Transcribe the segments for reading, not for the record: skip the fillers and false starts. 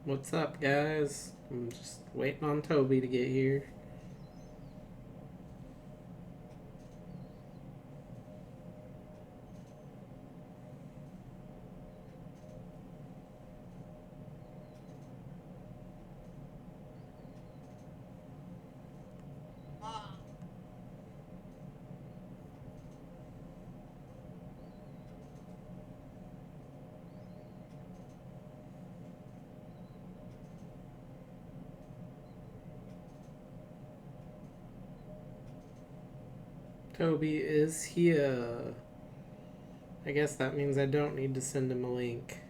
What's up, guys? I'm just waiting on Toby to get here. Toby is here. I guess that means I don't need to send him a link.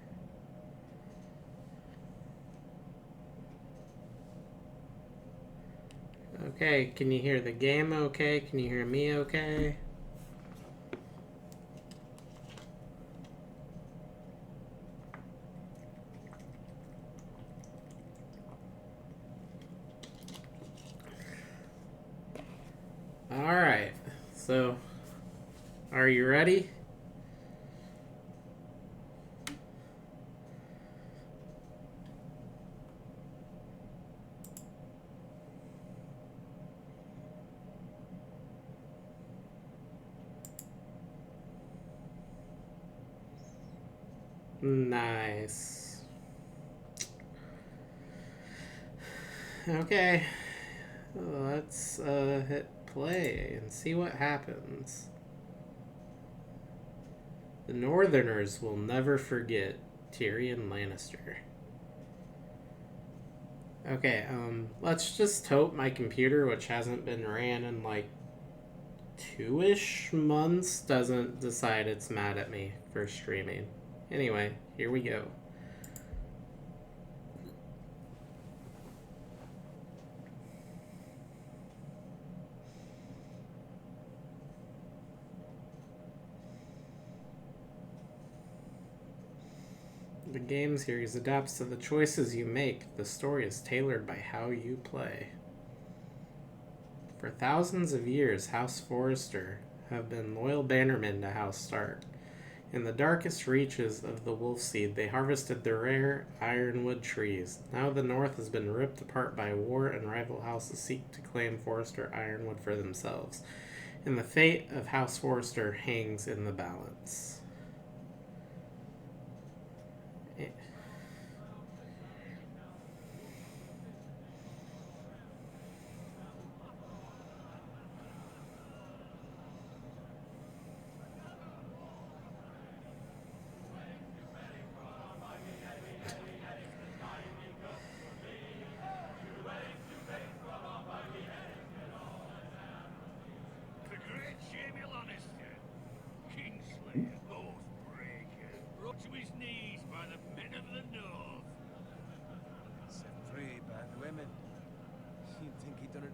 Okay, can you hear the game okay? Can you hear me okay? Alright, so are you ready? Nice. Okay, let's hit play and see what happens. The Northerners will never forget Tyrion Lannister. Okay, let's just hope my computer, which hasn't been ran in like 2-ish months, doesn't decide it's mad at me for streaming. Anyway, here we go. The game series adapts to the choices you make. The story is tailored by how you play. For thousands of years, House Forrester have been loyal bannermen to House Stark. In the darkest reaches of the Wolfseed, they harvested the rare ironwood trees. Now the North has been ripped apart by war, and rival houses seek to claim Forrester ironwood for themselves. And the fate of House Forrester hangs in the balance.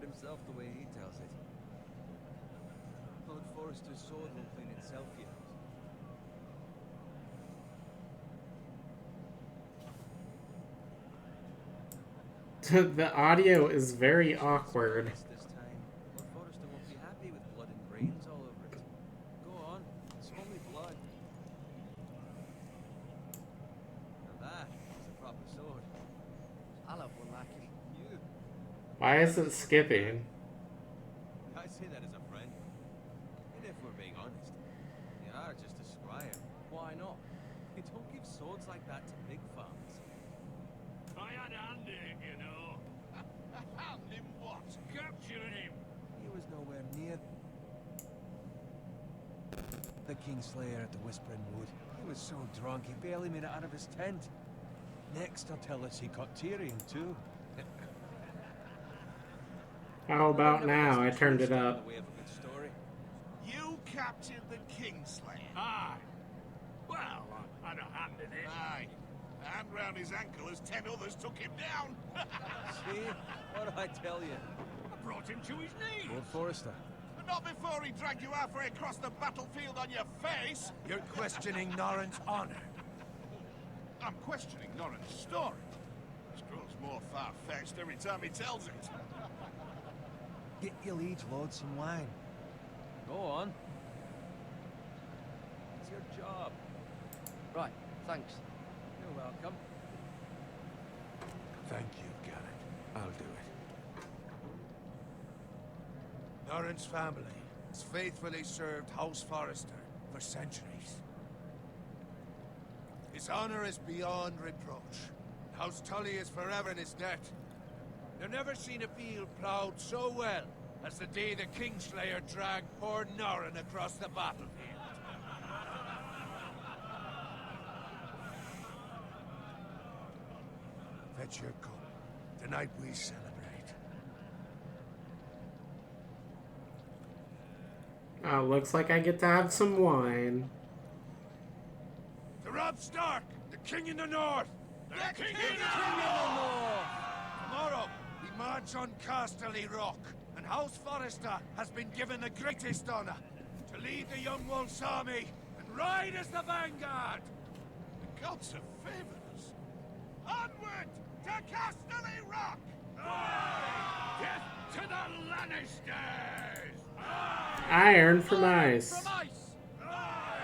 Himself the way he tells it. Lord Forrester's sword won't clean itself yet. The audio is very awkward. This time, Lord Forrester won't be happy with blood and brains all over it. Go on, it's only blood. Now that is a proper sword. I'll have one like it. You. Why is it skipping? I say that as a friend. And if we're being honest, you are just a squire. Why not? You don't give swords like that to big farms. I had a hand in it, you know. Hand in what? Capturing him. He was nowhere near the Kingslayer at the Whispering Wood. He was so drunk he barely made it out of his tent. Next, I'll tell us he caught Tyrion too. How about now? I turned it up. You captured the Kingslayer? Aye. Well, I had a hand in it. Aye. A hand round his ankle as 10 others took him down. See? What did I tell you? I brought him to his knees. Lord Forrester. But not before he dragged you halfway across the battlefield on your face. You're questioning Norrin's honor. I'm questioning Norrin's story. This grows more far-fetched every time he tells it. Get your liege lord some wine. Go on. It's your job. Right, thanks. You're welcome. Thank you, Garrett. I'll do it. Norrin's family has faithfully served House Forrester for centuries. His honor is beyond reproach. House Tully is forever in his debt. They've never seen a field plowed so well as the day the Kingslayer dragged poor Norrin across the battlefield. Fetch your cup. Tonight we celebrate. Looks like I get to have some wine. To Robb Stark, the King in the North! The King in the North! Tomorrow, we march on Casterly Rock, and House Forrester has been given the greatest honor to lead the Young Wolf's army and ride as the vanguard! The gods have favored us. Onward to Casterly Rock! Aye! Death to the Lannisters! Aye! Iron from ice. Ice! Aye!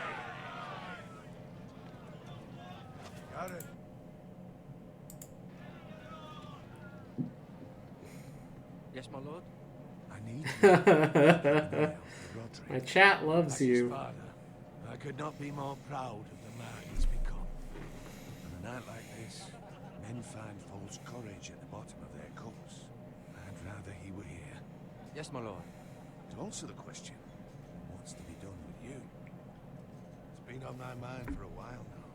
Got it. Yes, my lord. I need you. Roderick. My chat loves As his you. father, I could not be more proud of the man he's become. On a night like this, men find false courage at the bottom of their cups. I'd rather he were here. Yes, my lord. There's also the question, what's to be done with you? It's been on my mind for a while now.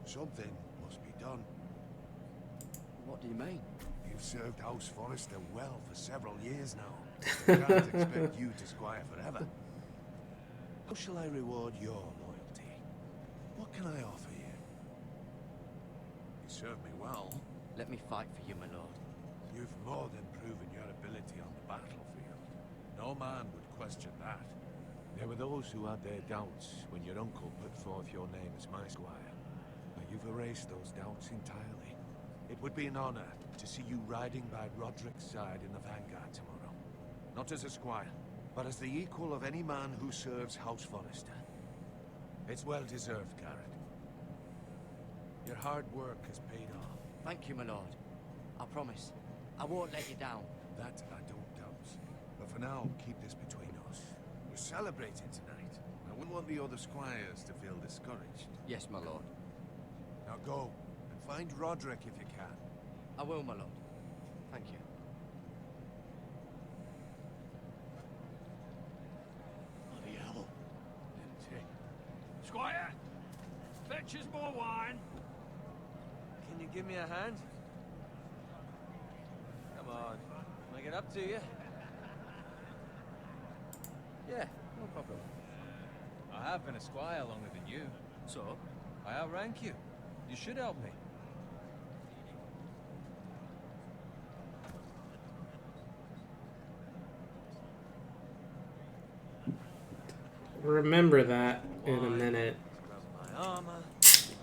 Something must be done. What do you mean? You've served House Forrester well for several years now. I can't expect you to squire forever. How shall I reward your loyalty? What can I offer you? You served me well. Let me fight for you, my lord. You've more than proven your ability on the battlefield. No man would question that. There were those who had their doubts when your uncle put forth your name as my squire. But you've erased those doubts entirely. It would be an honor to see you riding by Roderick's side in the vanguard tomorrow. Not as a squire, but as the equal of any man who serves House Forrester. It's well deserved, Garrett. Your hard work has paid off. Thank you, my lord. I promise. I won't let you down. That I don't doubt. But for now, keep this between us. We're celebrating tonight. I wouldn't want the other squires to feel discouraged. Yes, my lord. Now go, and find Roderick if you can. I will, my lord. Thank you. Bloody hell. Squire, fetch us more wine. Can you give me a hand? Come on. Can I get up to you? Yeah, no problem. I have been a squire longer than you. So? I outrank you. You should help me. Remember that in a minute. Grab my armor.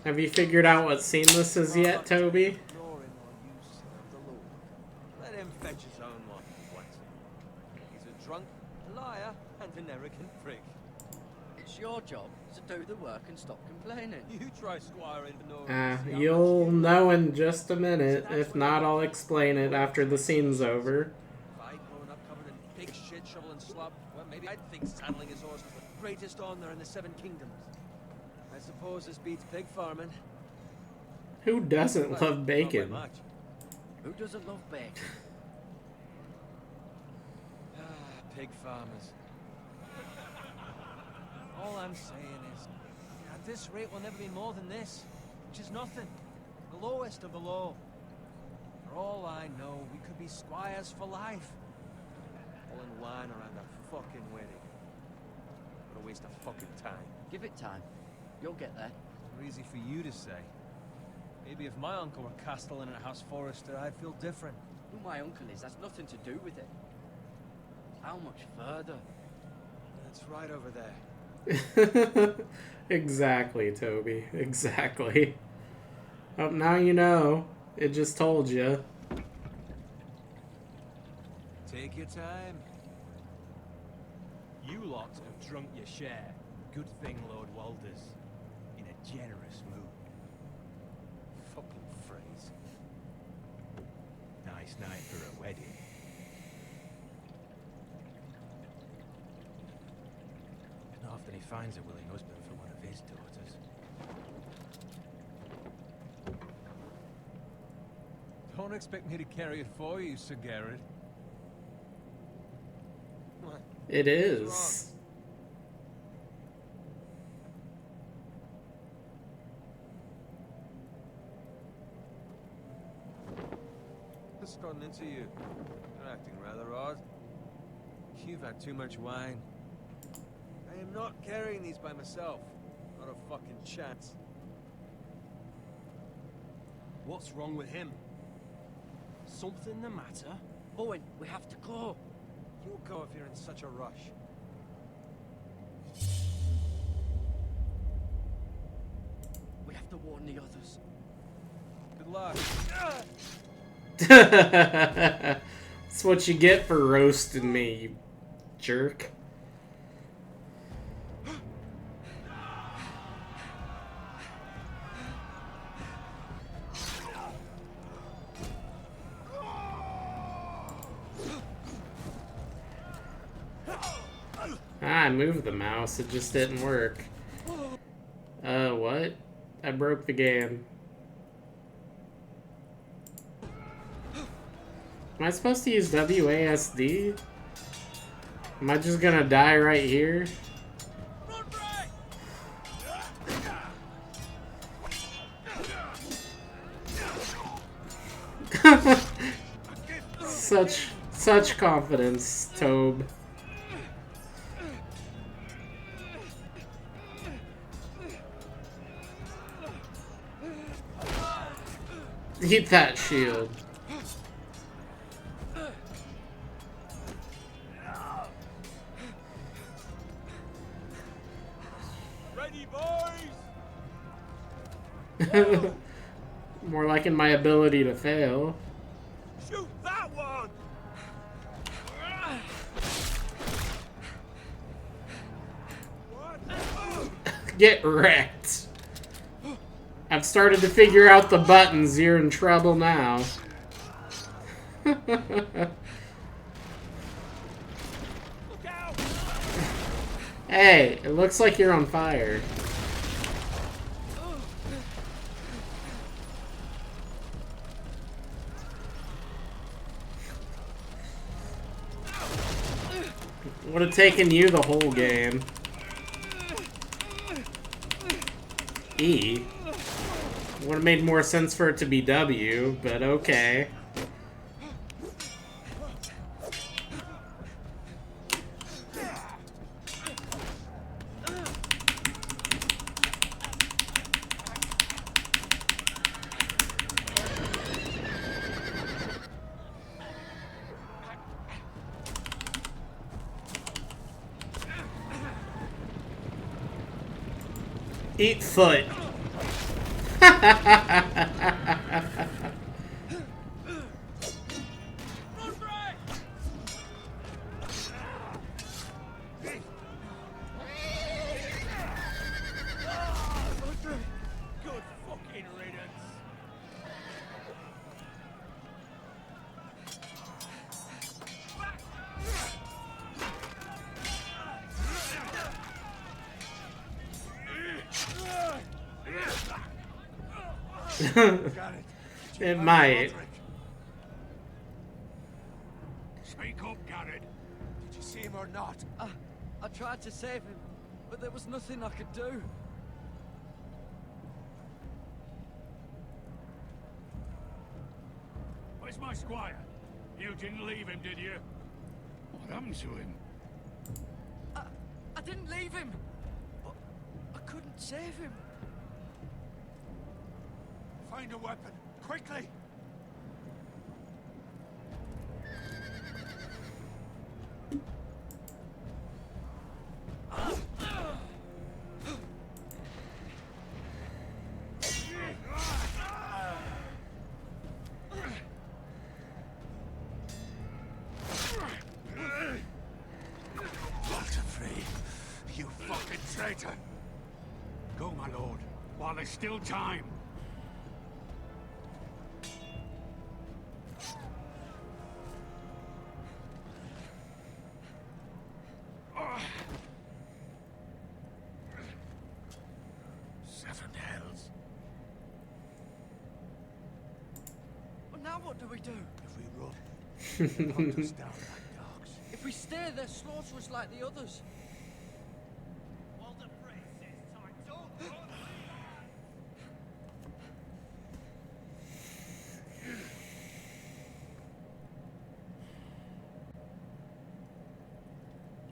Have you figured out what scene this is yet, Toby? Ignoring or you serve the Lord. Let him fetch his own one. What? He's a drunk, a liar, and an arrogant prick. It's your job to do the work and stop complaining. You try squiring for no reason. You'll know in just a minute. If not, I'll explain it after the scene's over. If I'd grown up covered in pig shit, shovel, and slop, well, maybe I'd think saddling his horse was the greatest honor in the Seven Kingdoms. I suppose this beats pig farming. Who doesn't Well, love not bacon? by much. Who doesn't love bacon? Pig farmers. All I'm saying is, at this rate we'll never be more than this, which is nothing. The lowest of the low. For all I know, we could be squires for life. Pulling wine around a fucking wedding. What a waste of fucking time. Give it time. You'll get there. Not easy for you to say. Maybe if my uncle were castellan at House Forrester, I'd feel different. Who my uncle is has nothing to do with it. How much further? That's right over there. Exactly, Toby. Exactly. Oh, now you know. It just told you. Take your time. You lot have drunk your share. Good thing Lord Walder's in a generous mood. Fucking phrase. nice night for a wedding. Not often he finds a willing husband for one of his daughters. Don't expect me to carry it for you, Sir Garrett. What? It is. Just gotten into you. You're acting rather odd. You've had too much wine. I am not carrying these by myself. Not a fucking chance. What's wrong with him? Something the matter? Owen, we have to go. You go if you're in such a rush. We have to warn the others. Good luck. That's what you get for roasting me, you jerk. I moved the mouse, it just didn't work. What? I broke the game. Am I supposed to use WASD? Am I just gonna die right here? Such confidence, Tobe. Eat that shield. Ready, boys! More like in my ability to fail. Shoot that one! Get wrecked. I've started to figure out the buttons. You're in trouble now. Look out! Hey, it looks like you're on fire. Would have taken you the whole game. E. Would have made more sense for it to be W, but okay. Eat foot. Good fucking riddance. It might. Speak up, Garrett. Did you see him or not? I tried to save him, but there was nothing I could do. Where's my squire? You didn't leave him, did you? What happened to him? I didn't leave him, but I couldn't save him. Find a weapon, quickly! You fucking traitor! Go, my lord, while there's still time. we do? If we run, they'll hunt us down like dogs. If we stay, they'll slaughter us like the others. While the prince is tight, don't run.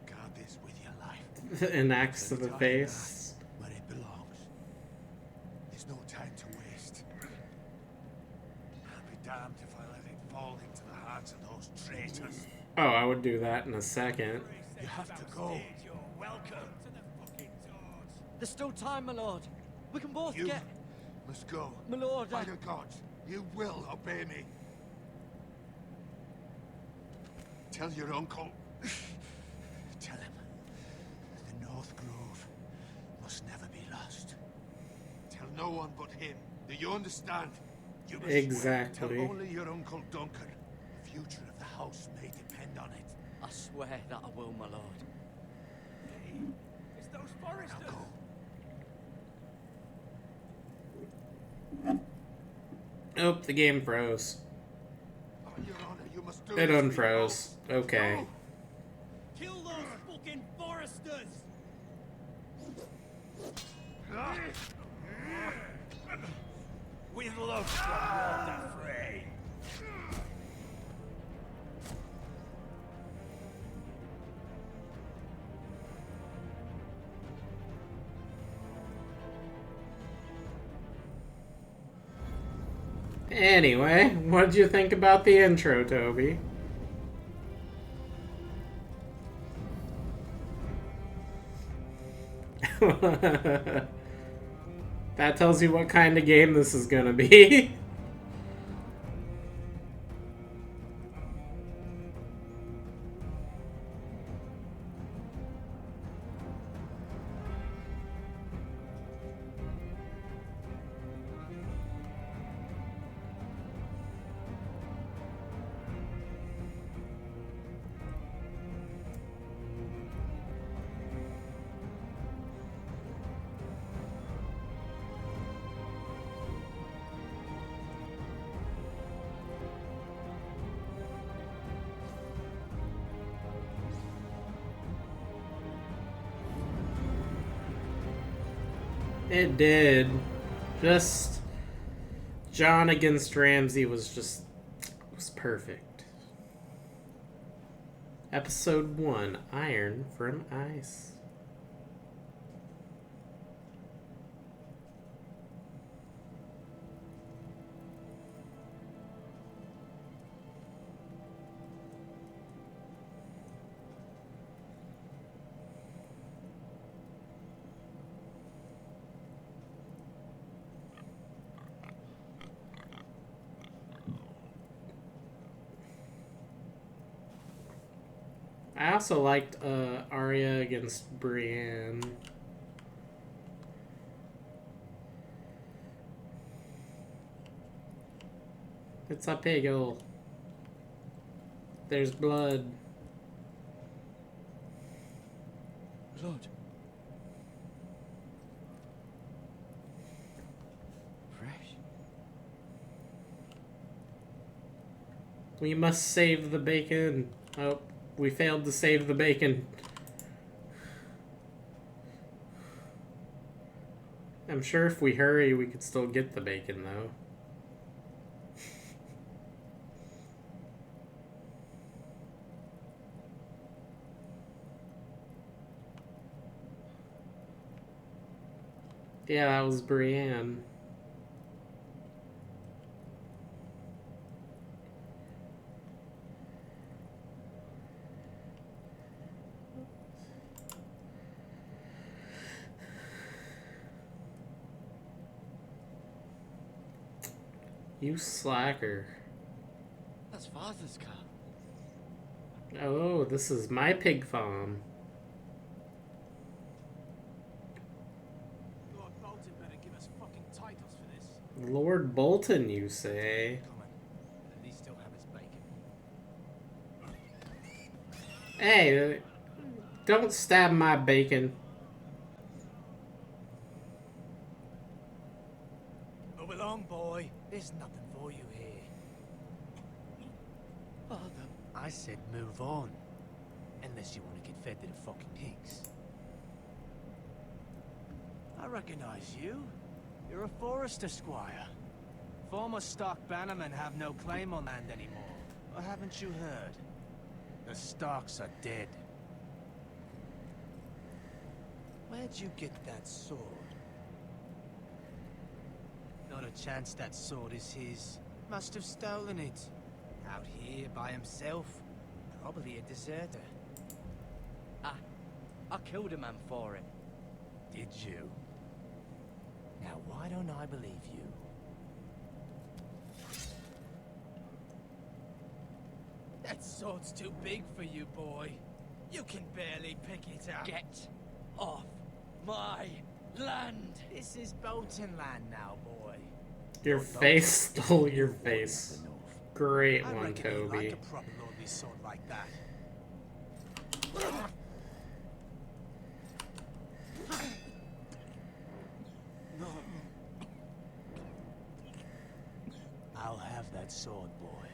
Guard this with your life. An axe to the face. Where it belongs. There's no time to waste. I'll be damned if I let it fall into the hands of those traitors. Oh, I would do that in a second. You have to go. You're welcome to the fucking doors. There's still time, my lord. We can both You get... must go. My lord, By the gods, you will obey me. Tell your uncle. Tell him the North Grove must never be lost. Tell no one but him. Do you understand? You must Exactly. Tell only your uncle Duncan. The future of the house may depend on it. I swear that I will, my lord. It's those foresters. Now go. Oh, the game froze. On your honor, you must do It this, unfroze. Okay. Kill those fucking foresters. With love from Lord Frey. Anyway, what did you think about the intro, Toby? That tells you what kind of game this is gonna be. It did. Just John against Ramsey was perfect. Episode 1, Iron from Ice. I also liked Arya against Brienne. It's a piggle. There's blood. Blood. Fresh. We must save the bacon. Oh, we failed to save the bacon. I'm sure if we hurry, we could still get the bacon, though. Yeah, that was Brienne. You slacker. That's father's car. Oh, this is my pig farm. Lord Bolton better give us fucking titles for this. Lord Bolton, you say? Come on. At least still have his bacon. Hey, don't stab my bacon. Move along, boy. There's nothing for you here. I said move on. Unless you want to get fed to the fucking pigs. I recognize you. You're a Forester squire. Former Stark bannermen have no claim on land anymore. Or haven't you heard? The Starks are dead. Where'd you get that sword? Not a chance that sword is his. Must have stolen it. Out here by himself. Probably a deserter. I killed a man for it. Did you? Now why don't I believe you? That sword's too big for you, boy. You can barely pick it up. Get off my land! This is Bolton land now, boy. Your face stole your face. Great I one, reckon you Toby. like a proper lordly sword like that. I'll have that sword, boy.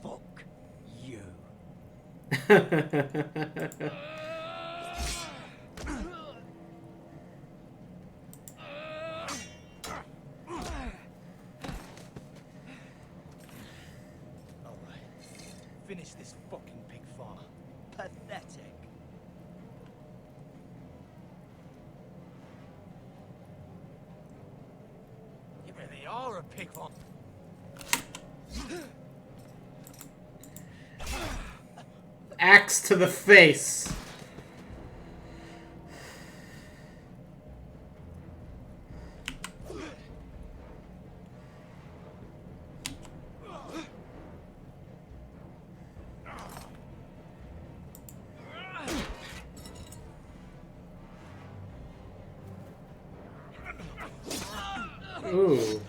Fuck you. Alright. Finish this fucking pig farm. Pathetic. You really are a pig farm. Axe to the face. Ooh.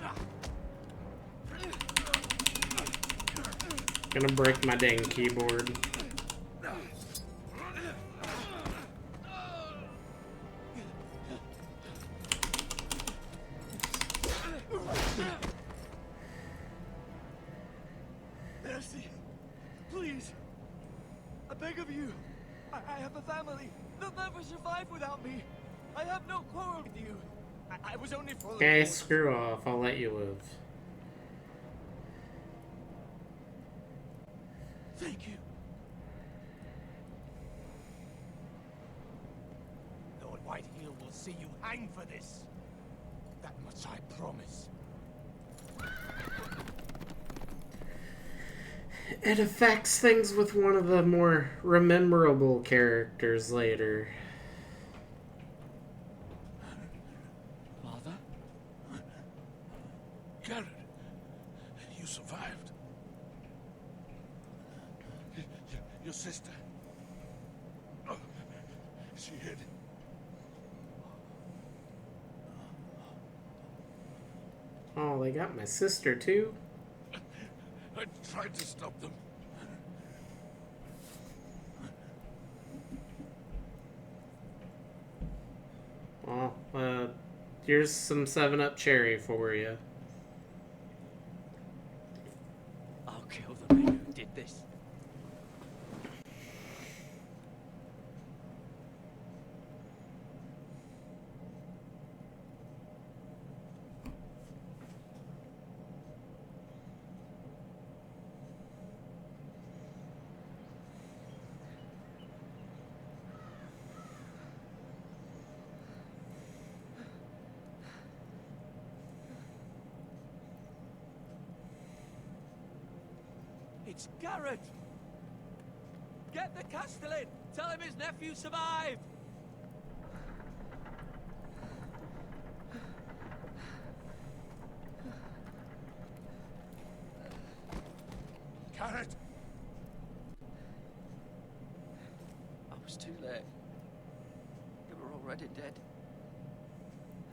Gonna break my dang keyboard. Mercy, please. I beg of you. I have a family. They'll never survive without me. I have no quarrel with you. I was only for Okay, screw off. I'll let you live. Thank you. Lord Whitehill will see you hang for this. That much I promise. It affects things with one of the more rememberable characters later. Father? Garrett, you survived. Your sister. Oh, she hid. Oh, they got my sister too? I tried to stop them. Well, here's some 7-Up cherry for you. I'll kill the man who did this. It's Garrett! Get the Castellan! Tell him his nephew survived! Garrett! I was too late. They were already dead.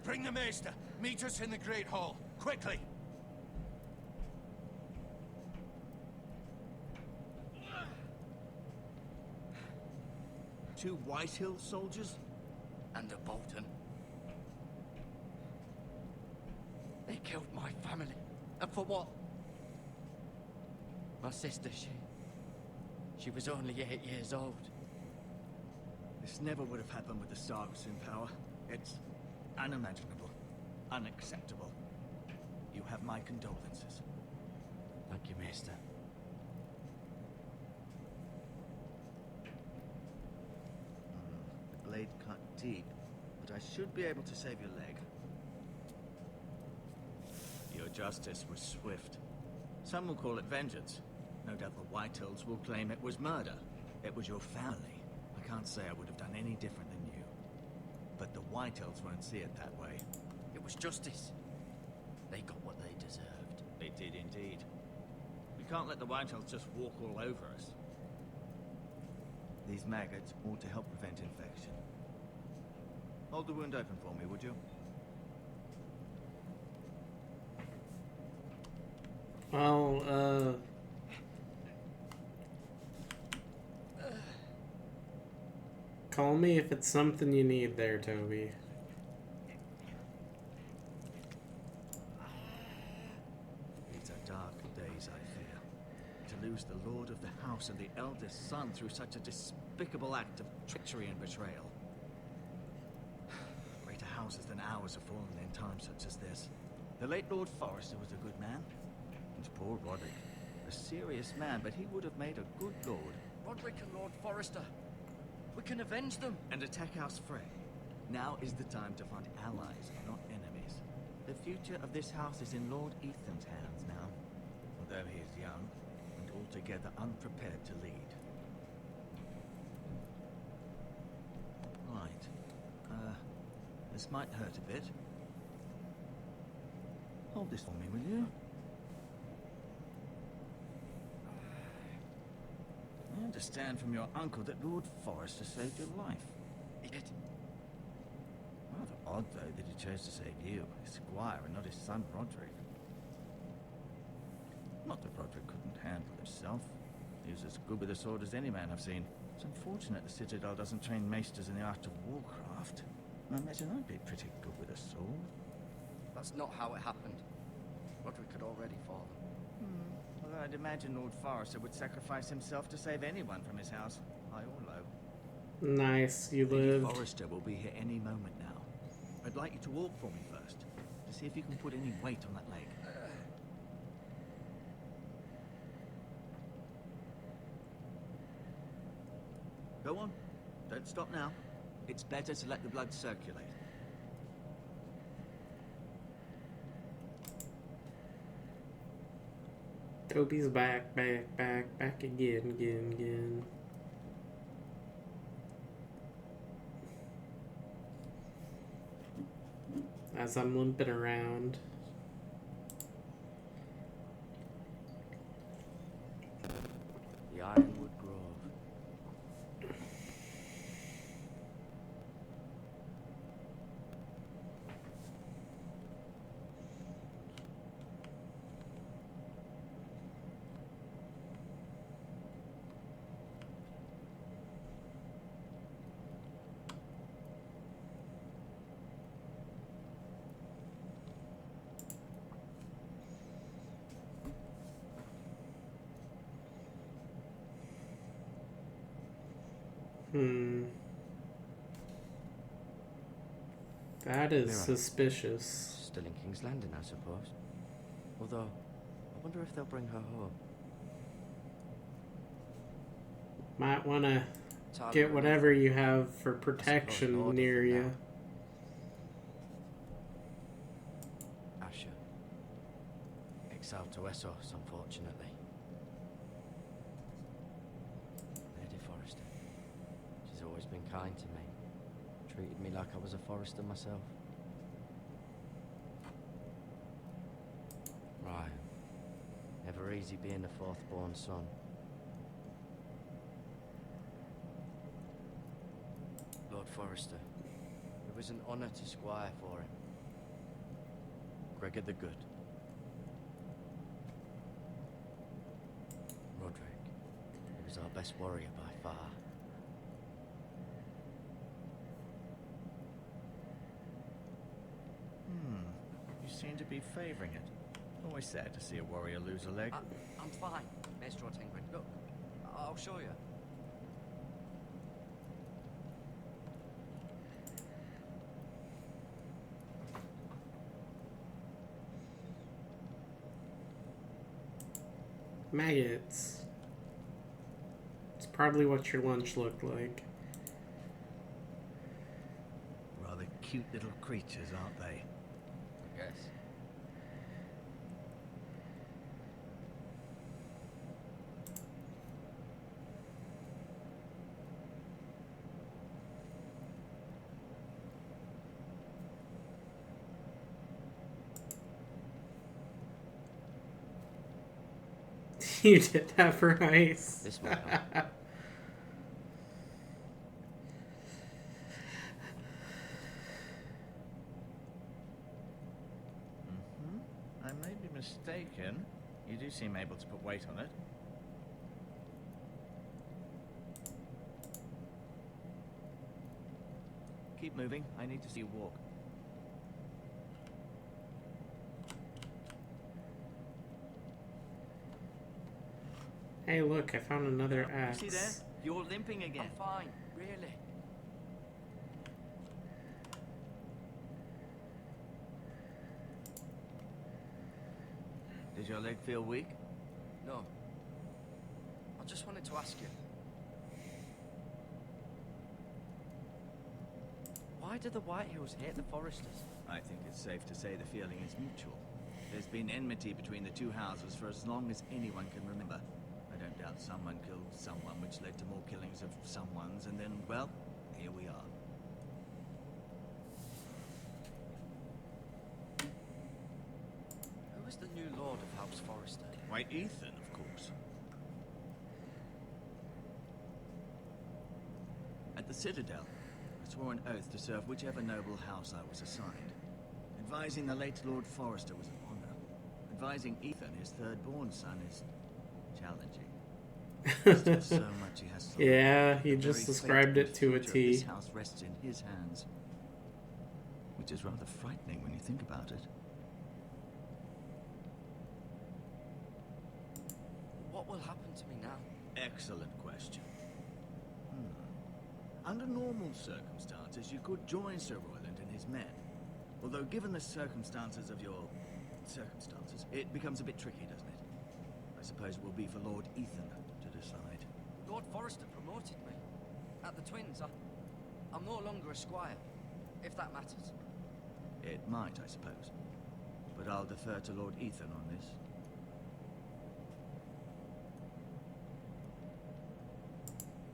Bring the maester. Meet us in the Great Hall. Quickly! Two Whitehill soldiers? And a Bolton. They They killed my family. And for what? My sister, she was only 8 years old. This never would have happened with the Starks in power. It's unimaginable. Unacceptable. You have my condolences. Thank you, Maester. The blade cut deep, but I should be able to save your leg. Your justice was swift. Some will call it vengeance. No doubt the Whitehills will claim it was murder. It was your family. I can't say I would have done any different than you. But the Whitehills won't see it that way. It was justice. They got what they deserved. They did indeed. We can't let the Whitehills just walk all over us. These maggots ought to help prevent infection. Hold the wound open for me, would you? Well, call me if it's something you need there, Toby. These are dark days, I fear. To lose the Lord of the House and the eldest son through such a despicable act of treachery and betrayal. Greater houses than ours have fallen in times such as this. The late Lord Forrester was a good man. And poor Roderick. A serious man, but he would have made a good lord. Roderick and Lord Forrester. We can avenge them. And attack House Frey. Now is the time to find allies, not enemies. The future of this house is in Lord Ethan's hands now. Although he is young, and altogether unprepared to lead. Right. This might hurt a bit. Hold this for me, will you? I understand from your uncle that Lord Forrester saved your life. He did. Rather odd, though, that he chose to save you, his squire, and not his son, Roderick. Not that Roderick couldn't handle himself. He was as good with a sword as any man I've seen. It's unfortunate the Citadel doesn't train maesters in the art of warcraft. I imagine I'd be pretty good with a sword. That's not how it happened. Roderick had already fallen. Although I'd imagine Lord Forrester would sacrifice himself to save anyone from his house, high or low. Nice, you Lady lived. Forrester will be here any moment now. I'd like you to walk for me first, to see if you can put any weight on that leg. Go on. Don't stop now. It's better to let the blood circulate. Toby's back again. As I'm limping around. The Ironwood Grove. That is Mira. suspicious. Still in King's Landing, I suppose. Although, I wonder if they'll bring her home. Might want to Tyler get and whatever you have for protection Lord near Ethan you. Asher. Exiled to Essos, unfortunately. Lady Forrester. She's always been kind to me. Treated me like I was a Forrester myself. Right. Never easy being the fourth-born son. Lord Forrester. It was an honour to squire for him. Gregor the Good. Roderick. He was our best warrior by far. You You seem to be favoring it. Always sad to see a warrior lose a leg. I'm fine, Maestro Tengrin. Look, I'll show you. Maggots. It's probably what your lunch looked like. Rather cute little creatures, aren't they? I guess. You did that for ice. This might help. I may be mistaken. You do seem able to put weight on it. Keep moving. I need to see you walk. Hey, look, I found another axe. See there? You're limping again. I'm fine, really. Does your leg feel weak? No. I just wanted to ask you. Why do the White Hills hate the Foresters? I think it's safe to say the feeling is mutual. There's been enmity between the two houses for as long as anyone can remember. I don't doubt someone killed someone, which led to more killings of someones, and then, well, here we are. Who is the new Lord of House Forester? Why, Ethan, of course. At the Citadel, I swore an oath to serve whichever noble house I was assigned. Advising the late Lord Forester was an honor. Advising Ethan, his third-born son, is challenging. There's still so much he has to learn. Yeah, he The just very described fate it and to a future of T. This house rests in his hands, which is rather frightening when you think about it. What will happen to me now? Excellent question. Under normal circumstances, you could join Sir Royland and his men. Although, given the circumstances of your circumstances, it becomes a bit tricky, doesn't it? I suppose it will be for Lord Ethan to decide. Lord Forester promoted me. At the Twins, I'm no longer a squire, if that matters. It might, I suppose. But I'll defer to Lord Ethan on this.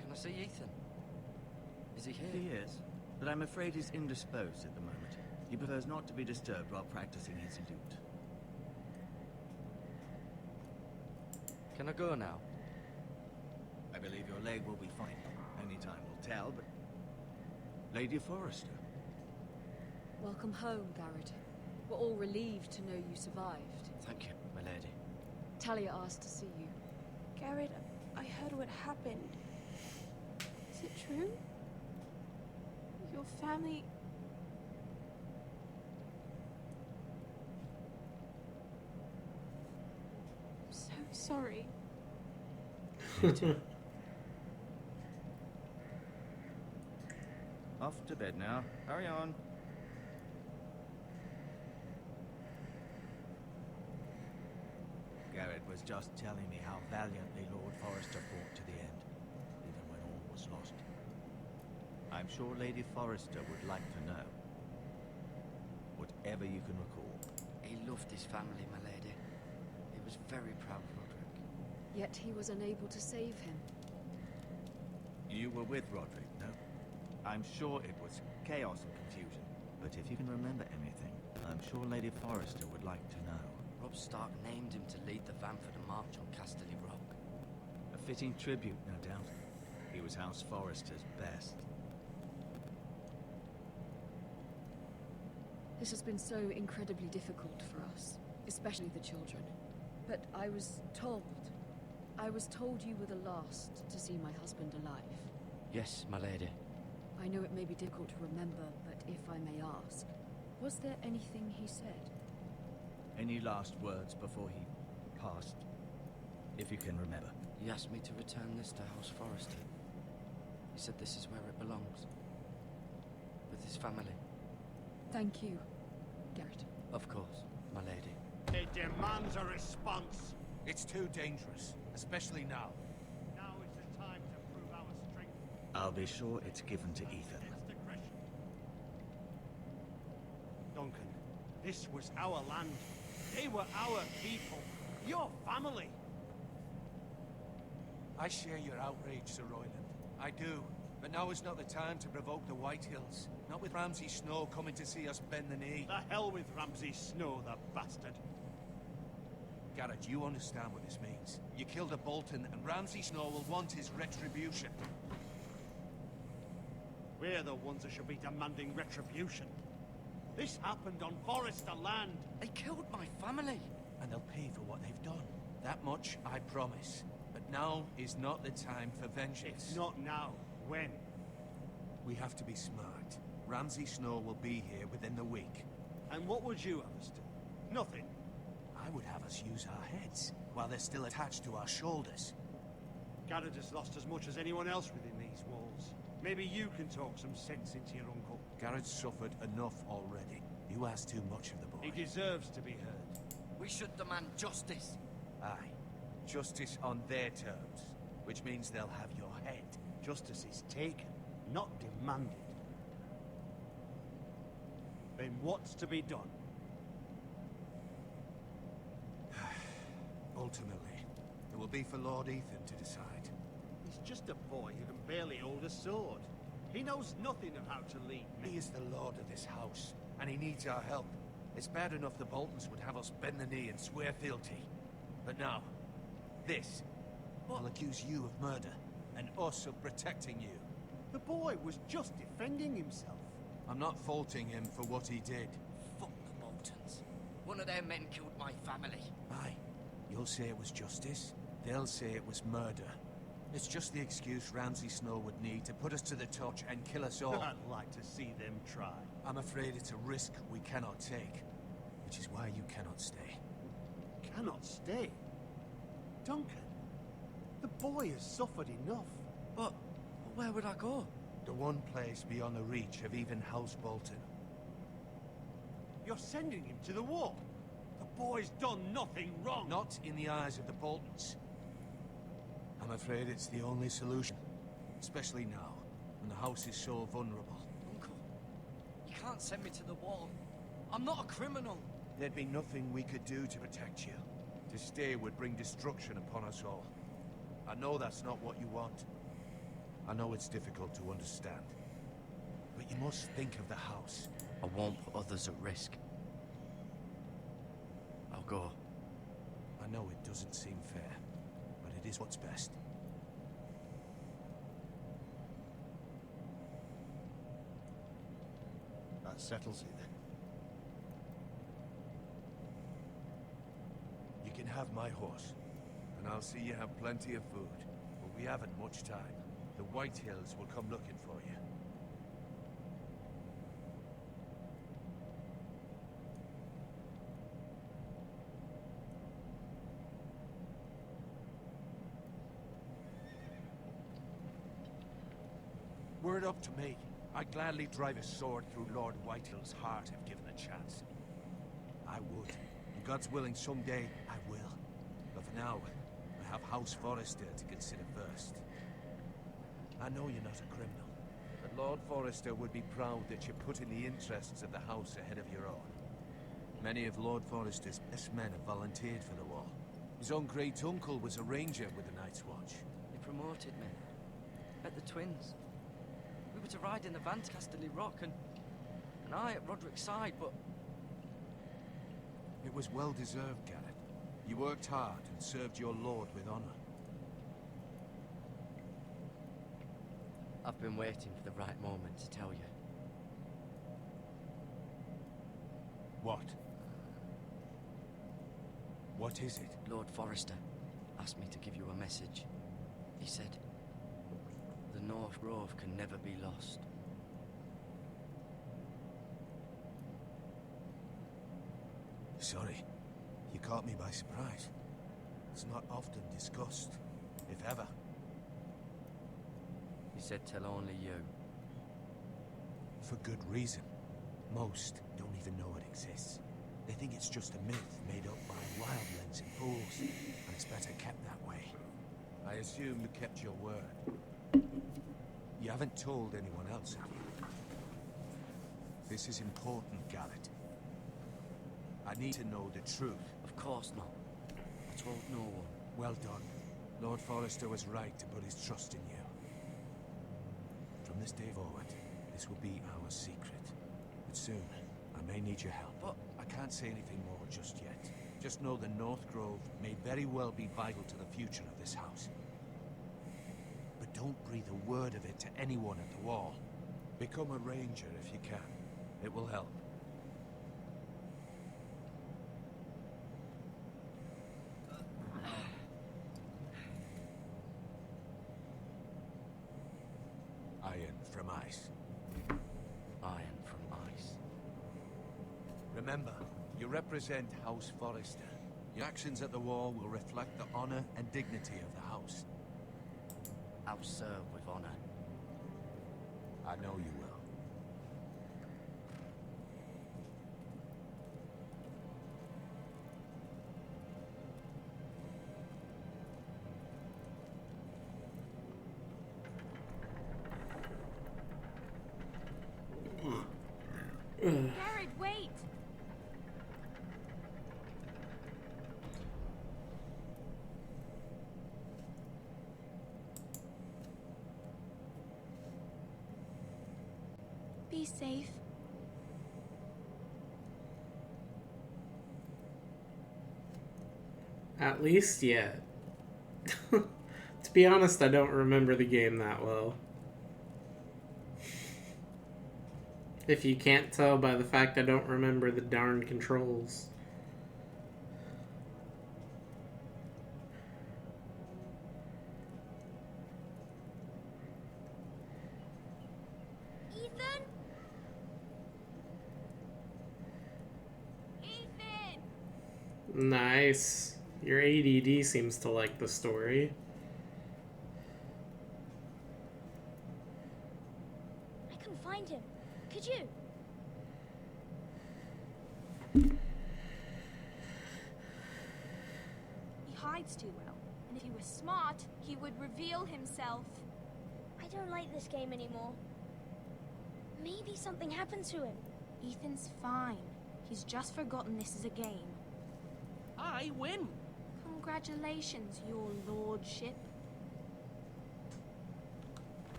Can I see Ethan? Is he here? He is, but I'm afraid he's indisposed at the moment. He prefers not to be disturbed while practicing his lute. Can I go now? I believe your leg will be fine. Only time will tell, but... Lady Forrester. Welcome home, Garrett. We're all relieved to know you survived. Thank you, my lady. Talia asked to see you. Garrett, I heard what happened. Is it true? Your family... I'm so sorry. Off to bed now. Hurry on. Garrett was just telling me how valiantly Lord Forrester fought to the end, even when all was lost. I'm sure Lady Forrester would like to know. Whatever you can recall. He loved his family, my lady. He was very proud of Roderick. Yet he was unable to save him. You were with Roderick, no? I'm sure it was chaos and confusion. But if you can remember anything, I'm sure Lady Forrester would like to know. Robb Stark named him to lead the van for the march on Casterly Rock. A fitting tribute, no doubt. He was House Forrester's best. This has been so incredibly difficult for us, especially the children. But I was told you were the last to see my husband alive. Yes, my lady. I know it may be difficult to remember, but if I may ask, was there anything he said? Any last words before he passed? If you can remember. He asked me to return this to House Forrester. He said this is where it belongs. With his family. Thank you, Garrett. Of course, my lady. It demands a response. It's too dangerous, especially now. Now is the time to prove our strength. I'll be sure it's given to Ethan. Discretion. Duncan, this was our land. They were our people. Your family. I share your outrage, Sir Royland. I do. But now is not the time to provoke the Whitehills. Not with Ramsay Snow coming to see us bend the knee. The hell with Ramsay Snow, the bastard. Garrett, you understand what this means. You killed a Bolton, and Ramsay Snow will want his retribution. We're the ones that should be demanding retribution. This happened on Forrester land. They killed my family! And they'll pay for what they've done. That much, I promise. But now is not the time for vengeance. If not now, when? We have to be smart. Ramsay Snow will be here within the week. And what would you have us do? Nothing. I would have us use our heads, while they're still attached to our shoulders. Garrett has lost as much as anyone else within these walls. Maybe you can talk some sense into your uncle. Garrett's suffered enough already. You ask too much of the boy. He deserves to be heard. We should demand justice. Aye. Justice on their terms. Which means they'll have your head. Justice is taken, not demanded. Then what's to be done? Ultimately, it will be for Lord Ethan to decide. He's just a boy who can barely hold a sword. He knows nothing of how to lead He men. is the lord of this house, and he needs our help. It's bad enough the Boltons would have us bend the knee and swear fealty. But now, this will accuse you of murder, and us of protecting you. The boy was just defending himself. I'm not faulting him for what he did. Fuck the Boltons. One of their men killed my family. Aye. You'll say it was justice. They'll say it was murder. It's just the excuse Ramsay Snow would need to put us to the touch and kill us all. I'd like to see them try. I'm afraid it's a risk we cannot take. Which is why you cannot stay. Cannot stay. Duncan, the boy has suffered enough. But where would I go? The one place beyond the reach of even House Bolton. You're sending him to the war. The boy's done nothing wrong. Not in the eyes of the Boltons. I'm afraid it's the only solution. Especially now, when the house is so vulnerable. Uncle, you can't send me to the wall. I'm not a criminal. There'd be nothing we could do to protect you. To stay would bring destruction upon us all. I know that's not what you want. I know it's difficult to understand. But you must think of the house. I won't put others at risk. I'll go. I know it doesn't seem fair, but it is what's best. That settles it then. You can have my horse, and I'll see you have plenty of food. But we haven't much time. The Whitehills will come looking for you. Word up to me. I'd gladly drive a sword through Lord Whitehill's heart if given a chance. I would. And God's willing, someday I will. But for now, I have House Forrester to consider first. I know you're not a criminal, but Lord Forrester would be proud that you're putting the interests of the house ahead of your own. Many of Lord Forrester's best men have volunteered for the war. His own great-uncle was a ranger with the Night's Watch. They promoted me. Met the twins. We were to ride in the van to Casterly Rock, and I at Roderick's side, but It was well-deserved, Garrett. You worked hard and served your lord with honor. I've been waiting for the right moment to tell you. What? What is it? Lord Forrester asked me to give you a message. He said, the North Grove can never be lost. Sorry. You caught me by surprise. It's not often discussed, if ever. He said tell only you. For good reason. Most don't even know it exists. They think it's just a myth made up by wildlings and fools, and it's better kept that way. I assume you kept your word. You haven't told anyone else, have you? This is important, Garrett. I need to know the truth. Of course not. I told no one. Well done. Lord Forrester was right to put his trust in you. From this day forward, this will be our secret. But soon, I may need your help. But I can't say anything more just yet. Just know the North Grove may very well be vital to the future of this house. But don't breathe a word of it to anyone at the wall. Become a ranger if you can. It will help. Iron from ice. Iron from ice. Remember, you represent House Forrester. Your actions at the wall will reflect the honor and dignity of the house. I'll serve with honor. I know you will. Garrett, wait! Be safe. At least yet. To be honest, I don't remember the game that well. If you can't tell by the fact I don't remember the darn controls. Ethan? Ethan! Nice. Your ADD seems to like the story. I couldn't find him. Could you? He hides too well, and if he were smart, he would reveal himself. I don't like this game anymore. Maybe something happened to him. Ethan's fine. He's just forgotten this is a game. I win. Congratulations, your lordship.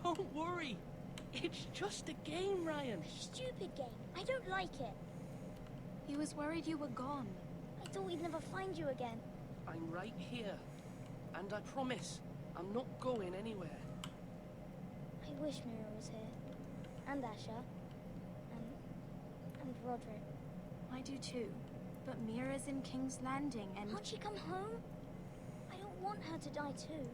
Don't worry. It's just a game, Ryan. Stupid game. I don't like it. He was worried you were gone. I thought we'd never find you again. I'm right here. And I promise, I'm not going anywhere. I wish Mira was here. And Asher. And Roderick. I do too. But Mira's in King's Landing and... Can't she come home? I don't want her to die too.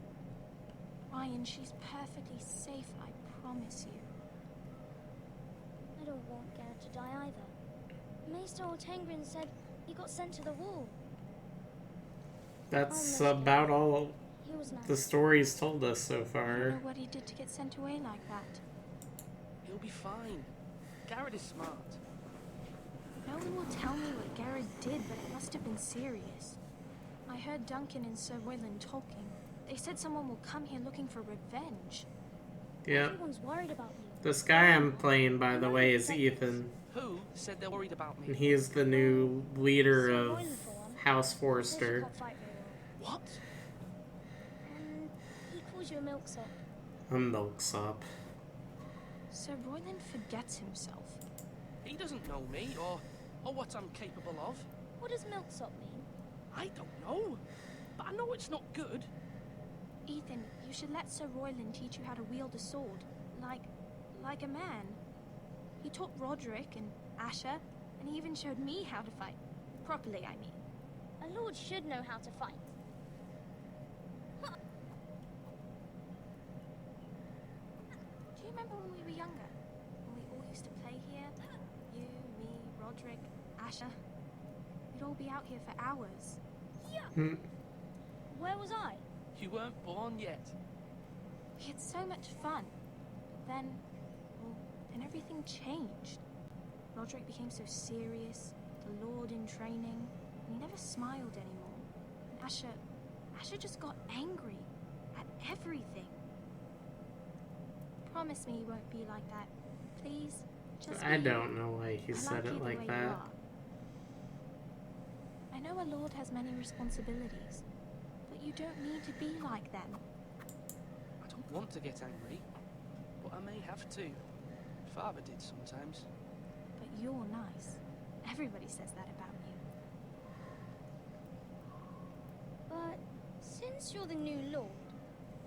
Ryan, she's perfectly safe, I promise you. I don't want Garrett to die either. Maester Ortengrin said he got sent to the wall. That's Oh, about all He was nice. the story's told us so I don't far. know what he did to get sent away like that. He'll be fine. Garrett is smart. No one will tell me what Garrett did, but it must have been serious. I heard Duncan and Sir Royland talking. They said someone will come here looking for revenge. Yeah. Everyone's worried about you. This guy I'm playing, by the way, is Ethan. Who said they're worried about And me? he is the new leader Sir of Royland, for one. House Says you Forrester. can't fight very well. What? And he calls you a milksop. A milksop. Sir Royland forgets himself. He doesn't know me or what I'm capable of. What does milksop mean? I don't know. But I know it's not good. Ethan, you should let Sir Royland teach you how to wield a sword. Like a man. He taught Roderick and Asher, and he even showed me how to fight. Properly, I mean. A lord should know how to fight. Do you remember when we were younger? When we all used to play here? You, me, Roderick, Asher. We'd all be out here for hours. Yeah. Where was I? You weren't born yet. We had so much fun. Then, well, then everything changed. Roderick became so serious, the Lord in training, and he never smiled anymore. And Asher just got angry at everything. Promise me you won't be like that, please. Just I be don't know why he I said you it the like way you that. are. I know a lord has many responsibilities, but you don't need to be like them. I don't want to get angry, but I may have to. Father did sometimes. But you're nice. Everybody says that about you. But since you're the new lord,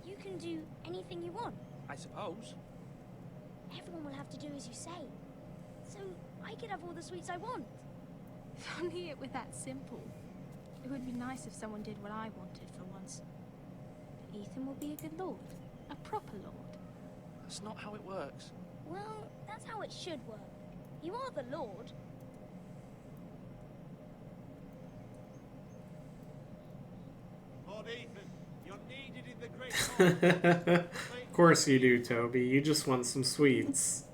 you can do anything you want. I suppose. Everyone will have to do as you say. So I could have all the sweets I want. If only it were that simple. It would be nice if someone did what I wanted for once. But Ethan will be a good lord. A proper lord. That's not how it works. Well, that's how it should work. You are the lord. Lord Ethan, you're needed in the great hall. Of course you do, Toby. You just want some sweets.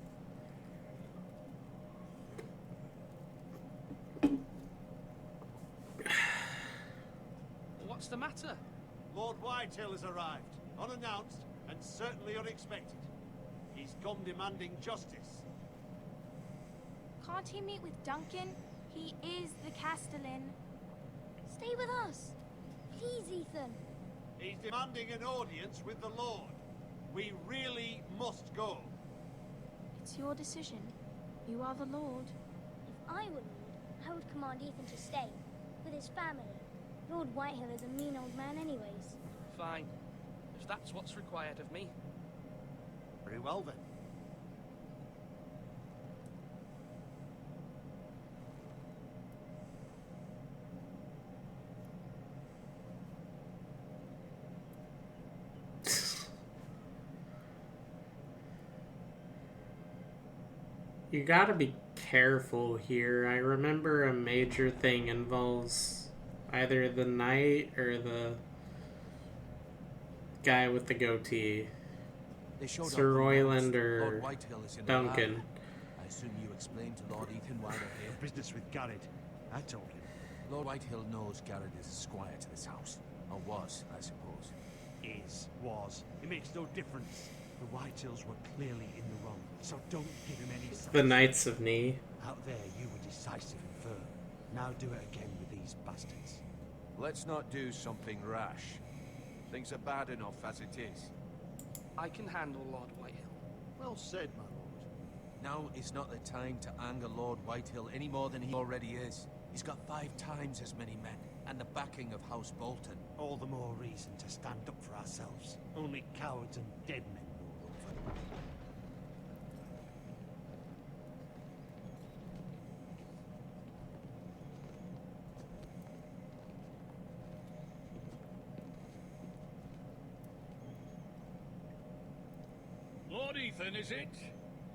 What's the matter? Lord Whitehill has arrived, unannounced and certainly unexpected. He's come demanding justice. Can't he meet with Duncan? He is the Castellan. Stay with us. Please, Ethan. He's demanding an audience with the Lord. We really must go. It's your decision. You are the lord. If I were lord, I would command Ethan to stay with his family. Lord Whitehill is a mean old man anyways. Fine. If that's what's required of me. Very well then. You gotta be careful here. I remember a major thing involves either the knight or the guy with the goatee. They showed Sir up Royland unannounced. or Lord Whitehill is in the Duncan. lab. I assume you explained to Lord Ethan why they're here. Business with Garrett. I told him. Lord Whitehill knows Garrett is a squire to this house. Or was, I suppose. Was. It makes no difference. The Whitehills were clearly in the wrong, so don't give him any The Knights of Knee. Out there, you were decisive and firm. Now do it again with these bastards. Let's not do something rash. Things are bad enough as it is. I can handle Lord Whitehill. Well said, my lord. Now is not the time to anger Lord Whitehill any more than he already is. He's got 5 times as many men, and the backing of House Bolton. All the more reason to stand up for ourselves. Only cowards and dead men rule over. Lord Ethan, is it?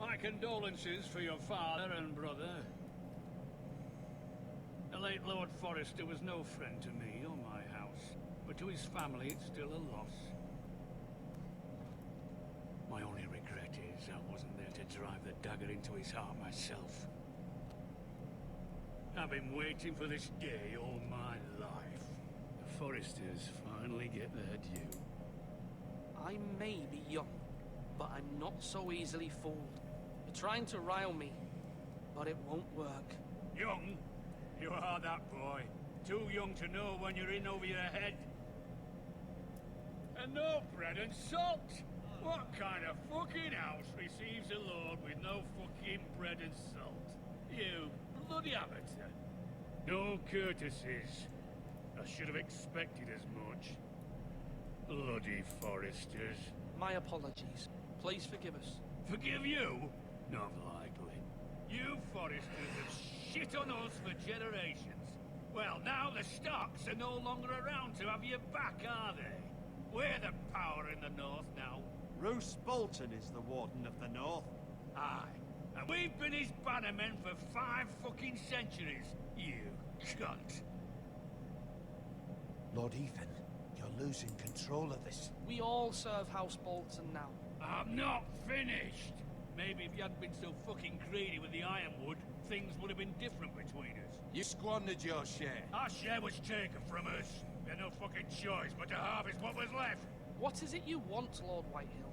My condolences for your father and brother. The late Lord Forrester was no friend to me or my house, but to his family it's still a loss. My only regret is I wasn't there to drive the dagger into his heart myself. I've been waiting for this day all my life. The Forresters finally get their due. I may be young, but I'm not so easily fooled. You're trying to rile me, but it won't work. Young? You are that boy. Too young to know when you're in over your head. And no bread and salt! What kind of fucking house receives a lord with no fucking bread and salt? You bloody amateur. No courtesies. I should have expected as much. Bloody Forresters. My apologies. Please forgive us. Forgive you? Not likely. You Forresters have shit on us for generations. Well, now the Starks are no longer around to have your back, are they? We're the power in the north now. Roose Bolton is the Warden of the North. Aye. And we've been his bannermen for 5 fucking centuries. You cunt. Lord Ethan, you're losing control of this. We all serve House Bolton now. I'm not finished. Maybe if you hadn't been so fucking greedy with the ironwood, things would have been different between us. You squandered your share. Our share was taken from us. We had no fucking choice but to harvest what was left. What is it you want, Lord Whitehill?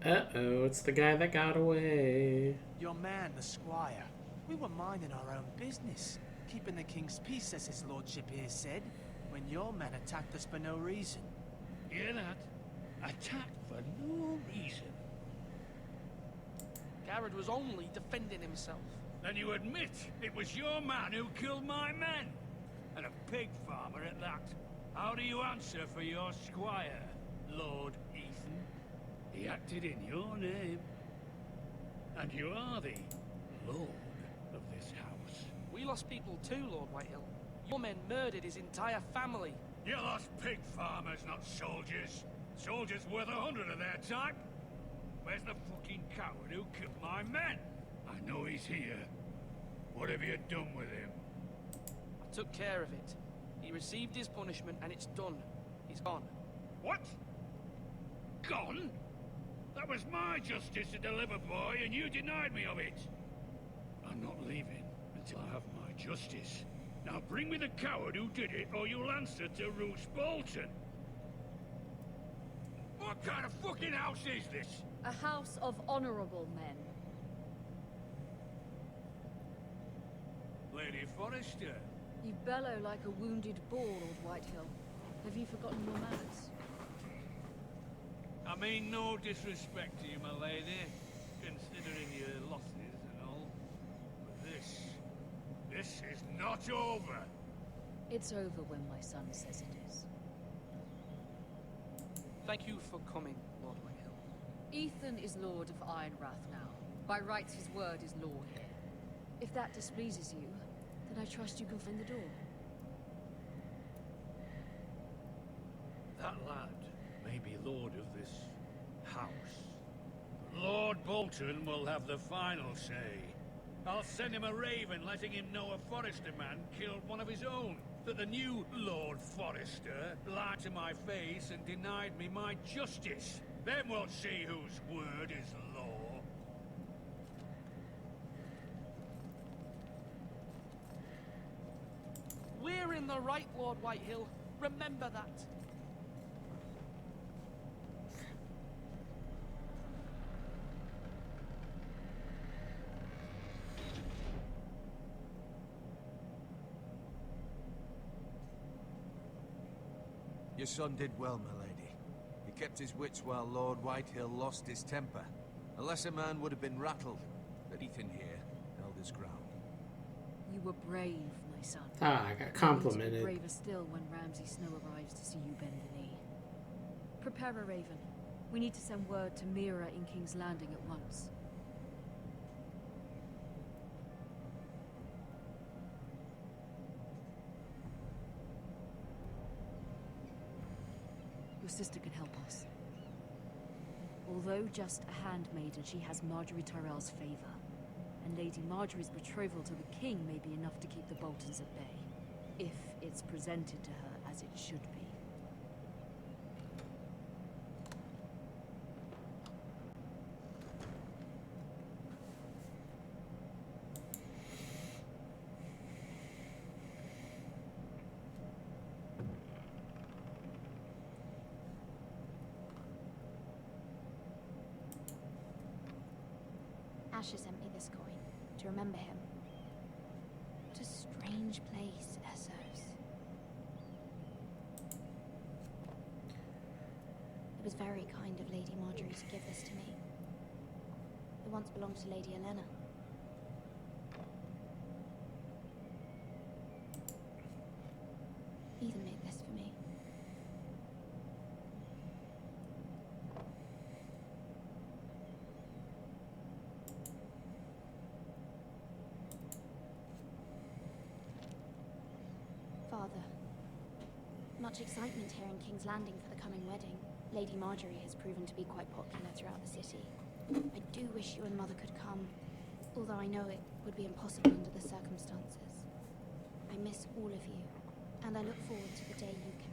Uh-oh, it's the guy that got away. Your man, the squire. We were minding our own business, keeping the king's peace, as his lordship here said, when your men attacked us for no reason. Hear that? Attacked for no reason. Garrett was only defending himself. Then you admit it was your man who killed my men? And a pig farmer at that. How do you answer for your squire, Lord Ethan? He acted in your name. And you are the lord of this house. We lost people too, Lord Whitehill. Your men murdered his entire family. You lost pig farmers, not soldiers. Soldiers worth 100 of their type. Where's the fucking coward who killed my men? I know he's here. What have you done with him? I took care of it. He received his punishment and it's done. He's gone. What? Gone? That was my justice to deliver, boy, and you denied me of it. I'm not leaving until I have my justice. Now bring me the coward who did it, or you'll answer to Roose Bolton. What kind of fucking house is this? A house of honorable men. Lady Forrester. You bellow like a wounded boar, Lord Whitehill. Have you forgotten your manners? I mean no disrespect to you, my lady, considering your losses and all. But this is not over. It's over when my son says it is. Thank you for coming, Lord Whitehill. Ethan is Lord of Ironrath now. By rights, his word is law here. If that displeases you, then I trust you can find the door. That lad may be lord of this house. But Lord Bolton will have the final say. I'll send him a raven letting him know a Forrester man killed one of his own. That the new Lord Forrester lied to my face and denied me my justice. Then we'll see whose word is law. We're in the right, Lord Whitehill. Remember that. Your son did well, my lady. He kept his wits while Lord Whitehill lost his temper. A lesser man would have been rattled, but Ethan here held his ground. You were brave, my son. Ah, I got complimented. Braver still when Ramsay Snow arrives to see you bend the knee. Prepare a raven. We need to send word to Mira in King's Landing at once. Your sister can help us. Although just a handmaiden, she has Marjorie Tyrell's favor. And Lady Marjorie's betrothal to the king may be enough to keep the Boltons at bay. If it's presented to her as it should be. Asher sent me this coin to remember him. What a strange place, Essos. It was very kind of Lady Marjorie to give this to me. It once belonged to Lady Elena. Ethan made this for me. Father, much excitement here in King's Landing for the coming wedding. Lady Marjorie has proven to be quite popular throughout the city. I do wish you and Mother could come, although I know it would be impossible under the circumstances. I miss all of you, and I look forward to the day you can.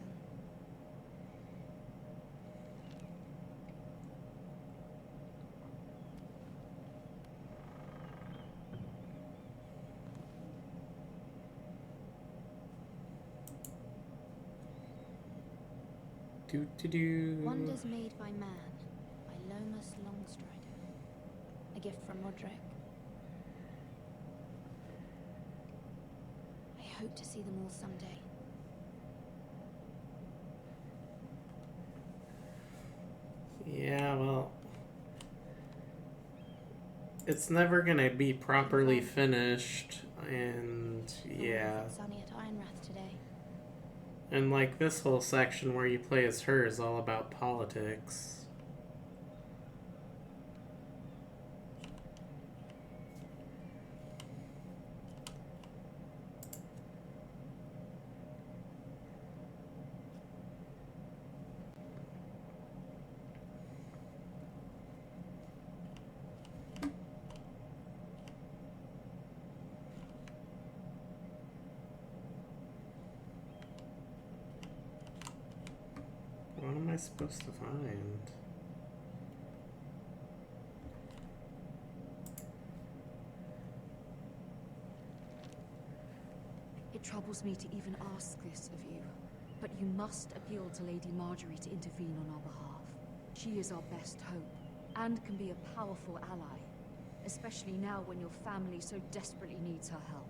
Wonders Made by Man, by Lomas Longstrider. A gift from Roderick. I hope to see them all someday. Yeah, well, it's never gonna be properly finished, and yeah. It's sunny at Ironrath today. And like this whole section where you play as her is all about politics. What am I supposed to find? It troubles me to even ask this of you, but you must appeal to Lady Marjorie to intervene on our behalf. She is our best hope, and can be a powerful ally, especially now when your family so desperately needs her help.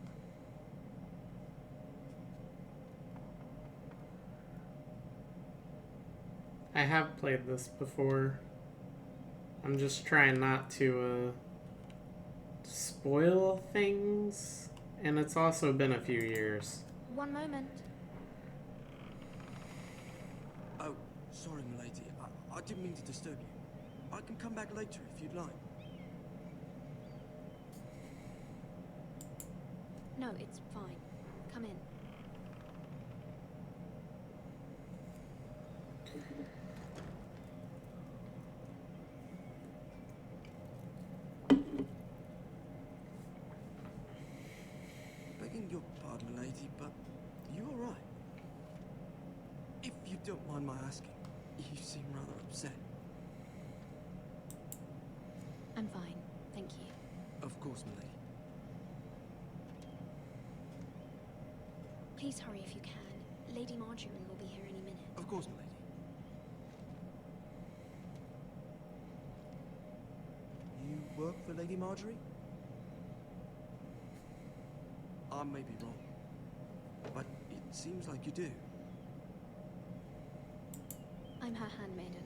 I have played this before. I'm just trying not to spoil things, and it's also been a few years. One moment. Oh, sorry, milady. I didn't mean to disturb you. I can come back later if you'd like. No, it's fine. Come in. Begging your pardon, milady, but you all right? If you don't mind my asking, you seem rather upset. I'm fine, thank you. Of course, milady. Please hurry if you can. Lady Marjorie will be here any minute. Of course, milady. You work for Lady Marjorie? I may be wrong, but it seems like you do. I'm her handmaiden.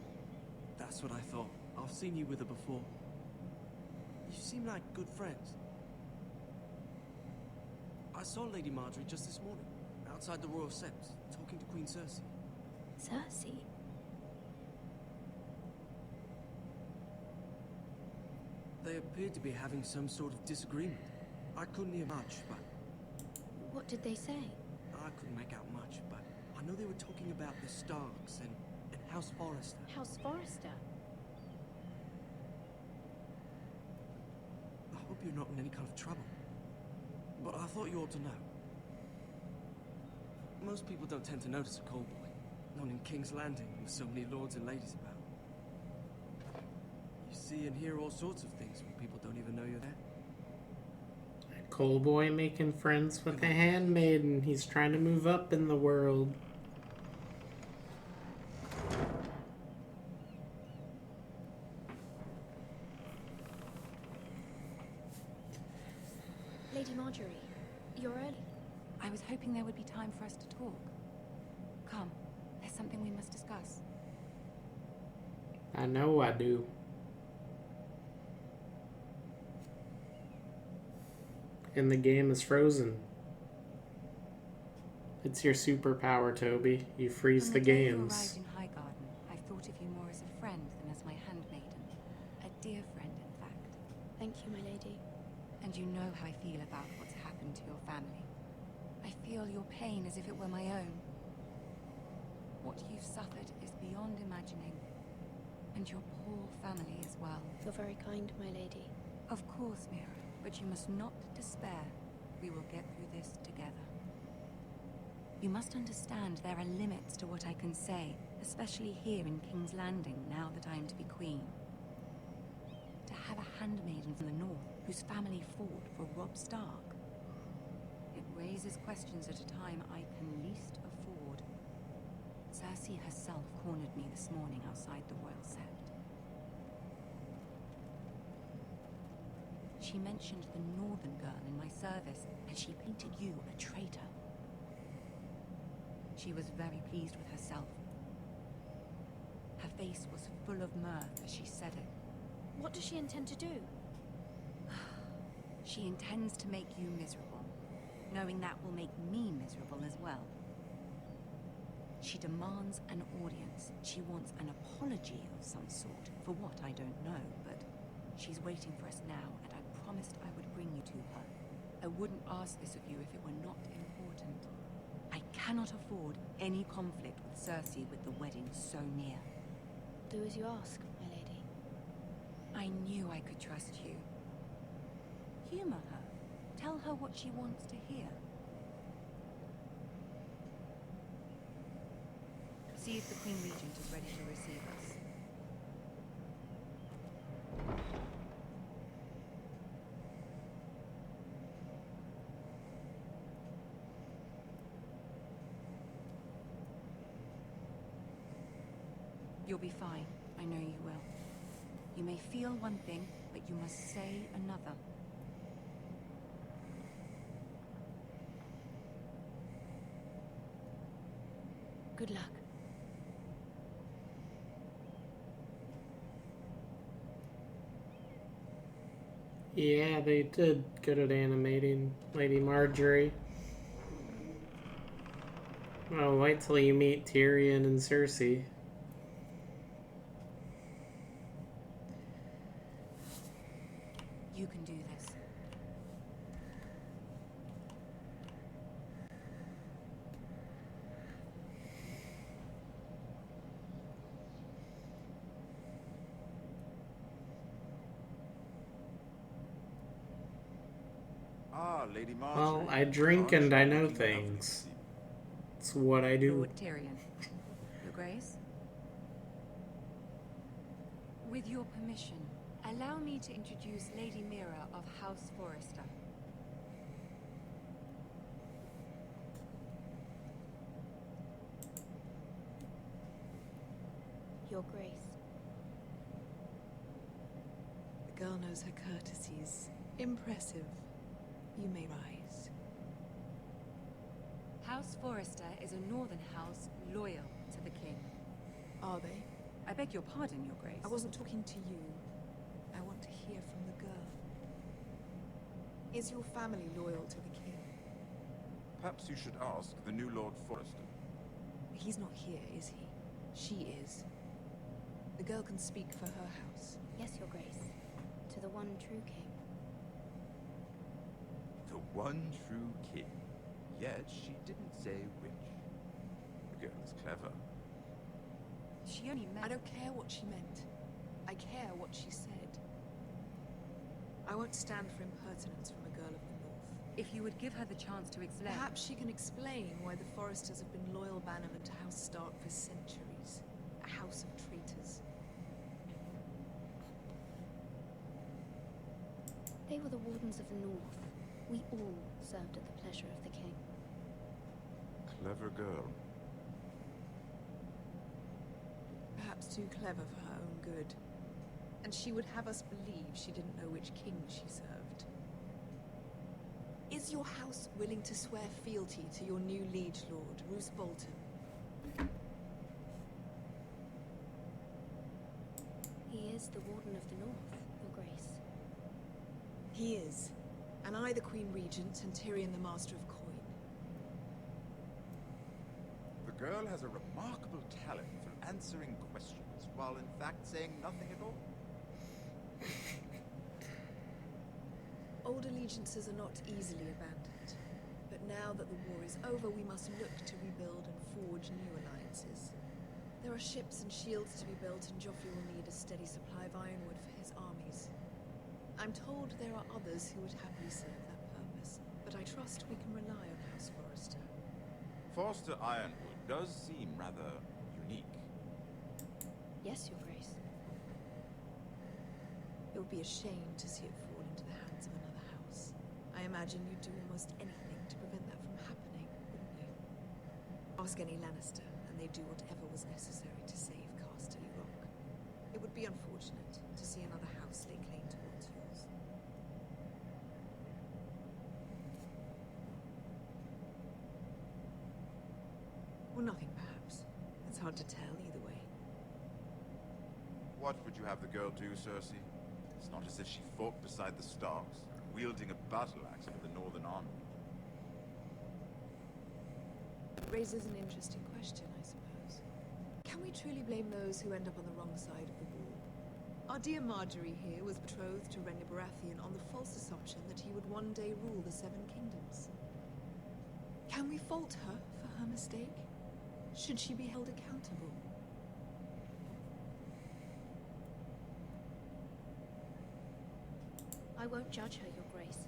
That's what I thought. I've seen you with her before. You seem like good friends. I saw Lady Marjorie just this morning, outside the Royal Sept, talking to Queen Cersei. Cersei? They appeared to be having some sort of disagreement. I couldn't hear much, but... What did they say? I couldn't make out much, but I know they were talking about the Starks and House Forrester. House Forrester? I hope you're not in any kind of trouble. But I thought you ought to know. Most people don't tend to notice a call boy. Not in King's Landing with so many lords and ladies about. You see and hear all sorts of things when people don't even know you're there. A coal boy making friends with a handmaiden. He's trying to move up in the world. Lady Marjorie, you're early. I was hoping there would be time for us to talk. Come, there's something we must discuss. I know I do. And the game is frozen. It's your superpower, Toby. You freeze the games. When you arrived in Highgarden, I thought of you more as a friend than as my handmaiden. A dear friend, in fact. Thank you, my lady. And you know how I feel about what's happened to your family. I feel your pain as if it were my own. What you've suffered is beyond imagining. And your poor family as well. You're very kind, my lady. Of course, Mira, but you must not despair. We will get through this together. You must understand there are limits to what I can say, especially here in King's Landing, now that I am to be queen. To have a handmaiden from the north, whose family fought for Robb Stark. It raises questions at a time I can least afford. Cersei herself cornered me this morning outside the Royal Sept. She mentioned the northern girl in my service, and she painted you a traitor. She was very pleased with herself. Her face was full of mirth as she said it. What does she intend to do? She intends to make you miserable, knowing that will make me miserable as well. She demands an audience. She wants an apology of some sort. For what, I don't know, but she's waiting for us now, and I promised I would bring you to her. I wouldn't ask this of you if it were not important. I cannot afford any conflict with Cersei with the wedding so near. Do as you ask, my lady. I knew I could trust you. Humor her. Tell her what she wants to hear. See if the Queen Regent is ready to receive us. You'll be fine. I know you will. You may feel one thing, but you must say another. Good luck. Yeah, they did good at animating Lady Marjorie. Well, wait till you meet Tyrion and Cersei. You can do this. Ah, Lady Marjorie. Well, I drink and I know things. It's what I do. Lord Tyrion. Your Grace? With your permission, allow me to introduce Lady Mira of House Forrester. Your Grace. The girl knows her courtesies. Impressive. You may rise. House Forrester is a northern house loyal to the king. Are they? I beg your pardon, Your Grace. I wasn't talking to you. I want to hear from the girl. Is your family loyal to the king? Perhaps you should ask the new Lord Forrester. He's not here, is he? She is. The girl can speak for her house. Yes, Your Grace. To the one true king. The one true king. Yet she didn't say which. The girl is clever. She only meant... I don't care what she meant. I care what she said. I won't stand for impertinence from a girl of the north. If you would give her the chance to explain... Perhaps she can explain why the Forresters have been loyal bannermen to House Stark for centuries. A house of traitors. They were the Wardens of the North. We all served at the pleasure of the king. Clever girl. Perhaps too clever for her own good. And she would have us believe she didn't know which king she served. Is your house willing to swear fealty to your new liege lord, Roose Bolton? He is the Warden of the North, Your Grace. He is. And I the Queen Regent and Tyrion the Master of Coin. The girl has a remarkable talent for answering questions, while in fact saying nothing at all. Old allegiances are not easily abandoned. But now that the war is over, we must look to rebuild and forge new alliances. There are ships and shields to be built, and Joffrey will need a steady supply of ironwood for his armies. I'm told there are others who would happily serve that purpose, but I trust we can rely on House Forrester. Forster Ironwood does seem rather unique. Yes, Your Grace. It would be a shame to see it fall into the hands of another house. I imagine you'd do almost anything to prevent that from happening, wouldn't you? Ask any Lannister, and they'd do whatever was necessary to save Casterly Rock. It would be unfortunate to see another house lay claim towards yours. Or nothing, perhaps. It's hard to tell either way. What would you have the girl do, Cersei? It's not as if she fought beside the Starks, wielding a battle axe for the Northern Army. Raises an interesting question, I suppose. Can we truly blame those who end up on the wrong side of the war? Our dear Marjorie here was betrothed to Renly Baratheon on the false assumption that he would one day rule the Seven Kingdoms. Can we fault her for her mistake? Should she be held accountable? I won't judge her, Your Grace.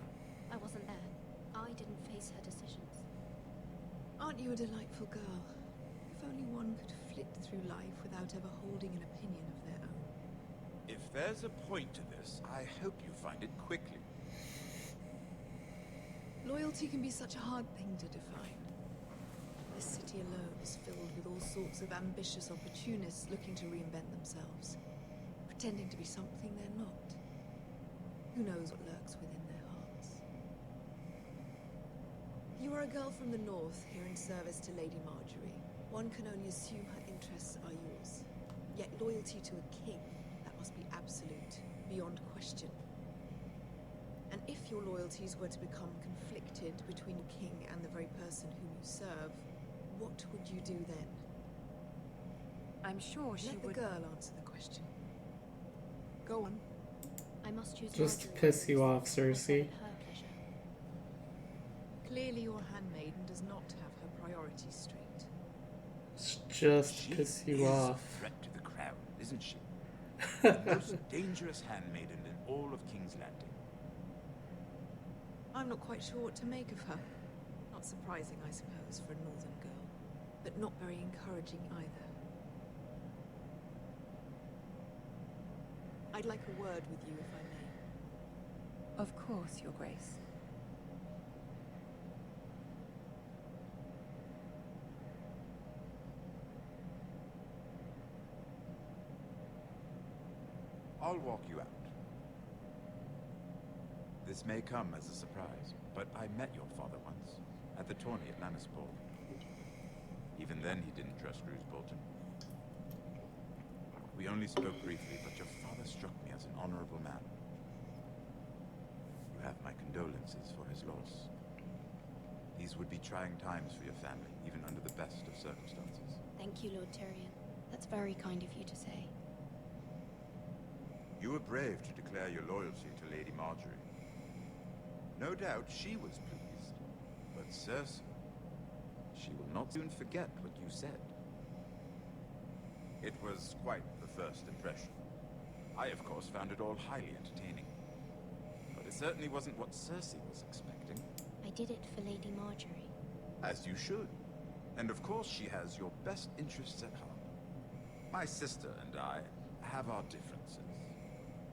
I wasn't there. I didn't face her decisions. Aren't you a delightful girl? If only one could flit through life without ever holding an opinion of their own. If there's a point to this, I hope you find it quickly. Loyalty can be such a hard thing to define. This city alone is filled with all sorts of ambitious opportunists looking to reinvent themselves, pretending to be something they're not. Who knows what lurks within their hearts? You are a girl from the north, here in service to Lady Marjorie. One can only assume her interests are yours. Yet loyalty to a king, that must be absolute, beyond question. And if your loyalties were to become conflicted between the king and the very person whom you serve, what would you do then? I'm sure she would... Let the girl answer the question. Go on. I must choose Just to Marjorie piss you off, Cersei. her pleasure. Clearly your handmaiden does not have her priorities straight. Just piss you off. A threat to the crown, isn't she? The most dangerous handmaiden in all of King's Landing. I'm not quite sure what to make of her. Not surprising, I suppose, for a northern girl, but not very encouraging either. I'd like a word with you, if I may. Of course, Your Grace. I'll walk you out. This may come as a surprise, but I met your father once, at the tourney at Lannisport. Even then, he didn't trust Roose Bolton. We only spoke briefly, but your father struck me as an honorable man. You have my condolences for his loss. These would be trying times for your family, even under the best of circumstances. Thank you, Lord Tyrion. That's very kind of you to say. You were brave to declare your loyalty to Lady Marjorie. No doubt she was pleased, but Cersei, she will not soon forget what you said. It was quite the first impression. I, of course, found it all highly entertaining. But it certainly wasn't what Cersei was expecting. I did it for Lady Marjorie. As you should. And of course she has your best interests at heart. My sister and I have our differences.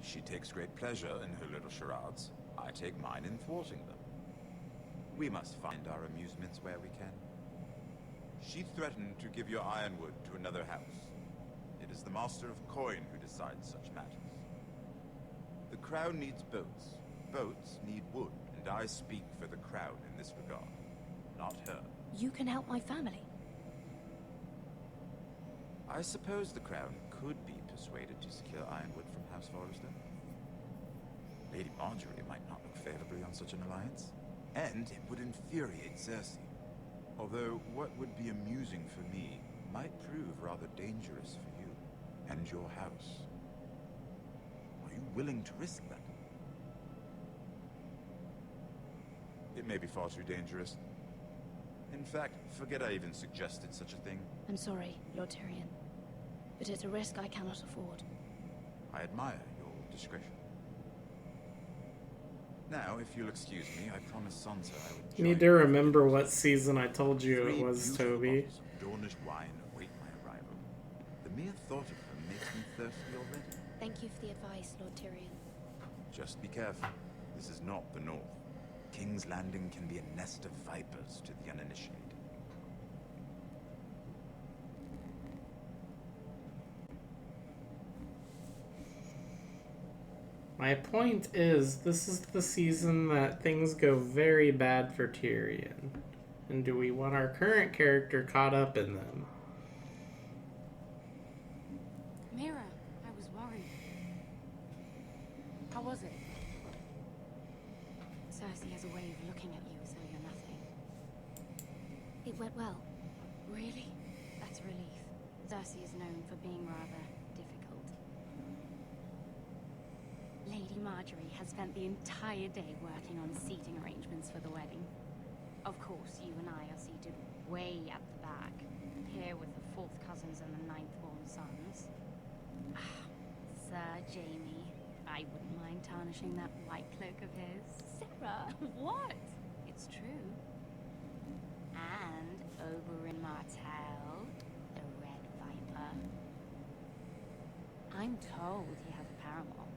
She takes great pleasure in her little charades. I take mine in thwarting them. We must find our amusements where we can. She threatened to give your ironwood to another house. It is the Master of Coin who decides such matters. The crown needs boats. Boats need wood, and I speak for the crown in this regard, not her. You can help my family. I suppose the crown could be persuaded to secure ironwood from House Forrester. Lady Marjorie might not look favorably on such an alliance, and it would infuriate Cersei. Although what would be amusing for me might prove rather dangerous for you and your house. Are you willing to risk that? It may be far too dangerous. In fact, forget I even suggested such a thing. I'm sorry, Lord Tyrion. but it's a risk I cannot afford. I admire your discretion. Now, if you'll excuse me, I promised Sansa I would You need to remember what season I told you it was, Toby. Dornish wine await my arrival. The mere thought of them makes me thirsty already. Thank you for the advice, Lord Tyrion. Just be careful. This is not the North. King's Landing can be a nest of vipers to the uninitiated. My point is, this is the season that things go very bad for Tyrion. And do we want our current character caught up in them? Mira, I was worried. How was it? Cersei has a way of looking at you as though you're nothing. It went well. Really? That's a relief. Cersei is known for being rather difficult. Lady Marjorie has spent the entire day working on seating arrangements for the wedding. Of course, you and I are seated way at the back, here with the 4th cousins and the 9th-born sons. Sir Jaime, I wouldn't mind tarnishing that white cloak of his. Sarah! What? It's true. And over in Martell, the Red Viper. I'm told he has a paramour,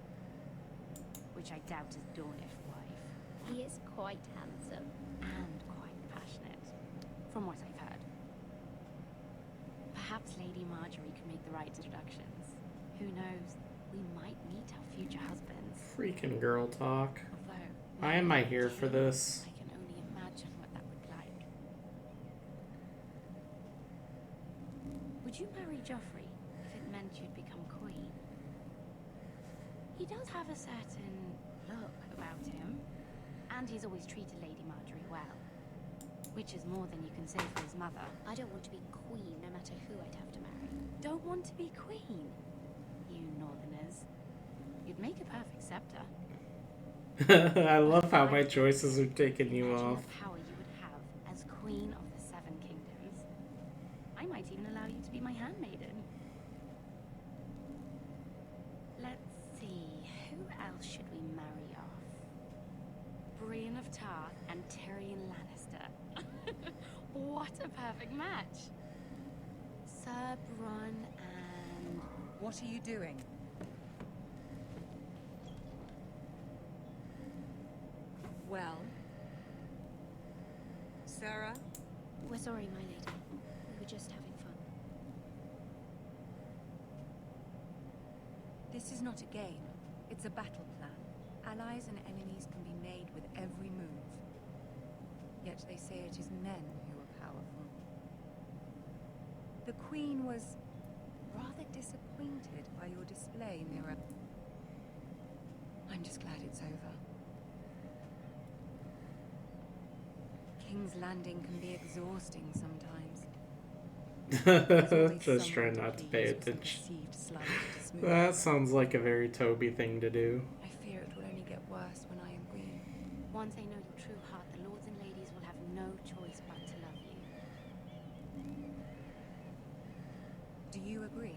which I doubt is Dornish wife. He is quite handsome. And quite passionate, from what I've heard. Perhaps Lady Marjorie can make the right introductions. Who knows? We might meet our future husbands. Freaking girl talk. Although, Why am I here for this? I can only imagine what that would be like. Would you marry Joffrey if it meant you'd become queen? He does have a certain look about him, and he's always treated Lady Marjorie well, which is more than you can say for his mother. I don't want to be queen no matter who I'd have to marry. Don't want to be queen? You northerners. You'd make a perfect scepter. I love how my choices are taking you Imagine off. the power you would have as queen of the 7 kingdoms. I might even allow you to be my handmaiden. Let's see, who else should we marry off? Brienne of Tarth and Tyrion Lannister. What a perfect match. Sir Bronn and... What are you doing? Well? Sarah? We're sorry, my lady. We were just having fun. This is not a game. It's a battle plan. Allies and enemies can be made with every move. Yet they say it is men who are powerful. The Queen was rather disappointed by your display, Mira. I'm just glad it's over. King's Landing can be exhausting sometimes. Just try not to pay attention. That sounds like a very Toby thing to do. I fear it will only get worse when I am queen. Once they know your true heart, the lords and ladies will have no choice but to love you. Do you agree?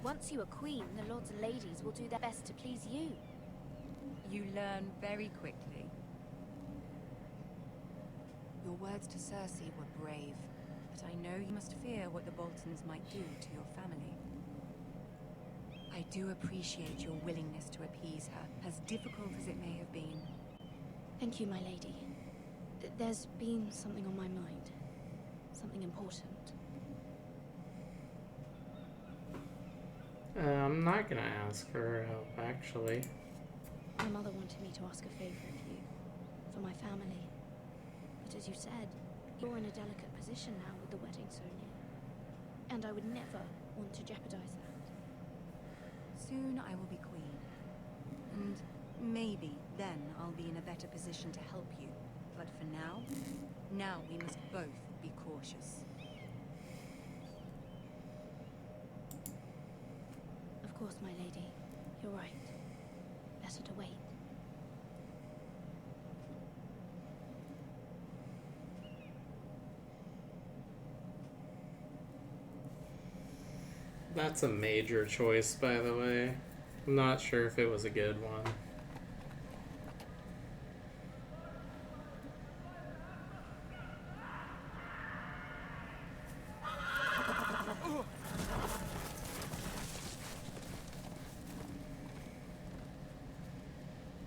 Once you are queen, the lords and ladies will do their best to please you. You learn very quickly. Your words to Cersei were brave, but I know you must fear what the Boltons might do to your family. I do appreciate your willingness to appease her, as difficult as it may have been. Thank you, my lady. There's been something on my mind. Something important. I'm not gonna ask for her help, actually. My mother wanted me to ask a favor of you. For my family. But as you said, you're in a delicate position now with the wedding so near. And I would never want to jeopardize that. Soon I will be queen. And maybe then I'll be in a better position to help you. But for now we must both be cautious. Of course, my lady. You're right. Better to wait. That's a major choice, by the way. I'm not sure if it was a good one.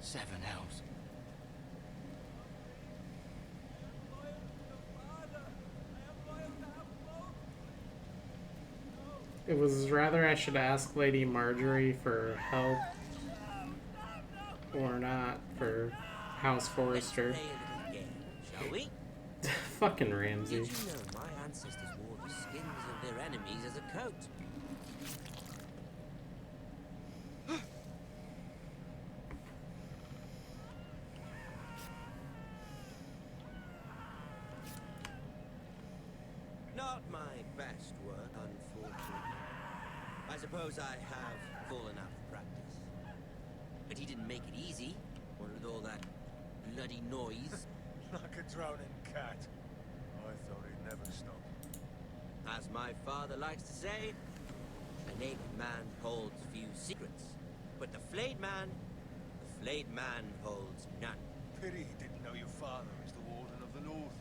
Seven hells. It was rather I should ask Lady Marjorie for help or not for House Forrester. Let's play a little game, shall we? Fucking Ramsey. Did you know my ancestors wore the skins of their enemies as a coat? Not my best work, unfortunately. I suppose I have fallen out of practice. But he didn't make it easy, what with all that bloody noise. Like a drowning cat. I thought he'd never stop. As my father likes to say, a naked man holds few secrets, but the flayed man holds none. Pity he didn't know your father is the Warden of the North.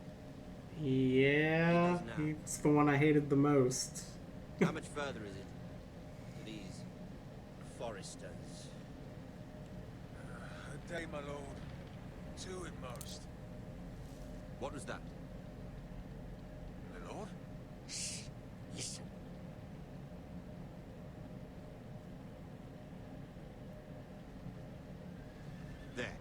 Yeah, he's the one I hated the most. How much further is it to these foresters? A day, my lord. 2 at most. What was that? My lord? Shh. Listen. There.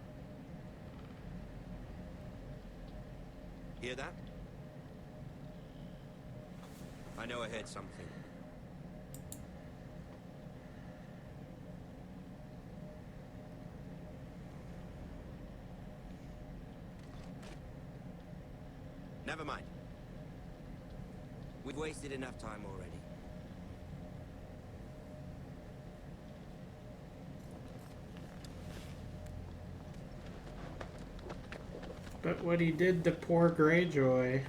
Hear that? I know I heard something. Never mind. We've wasted enough time already. But what he did to poor Greyjoy.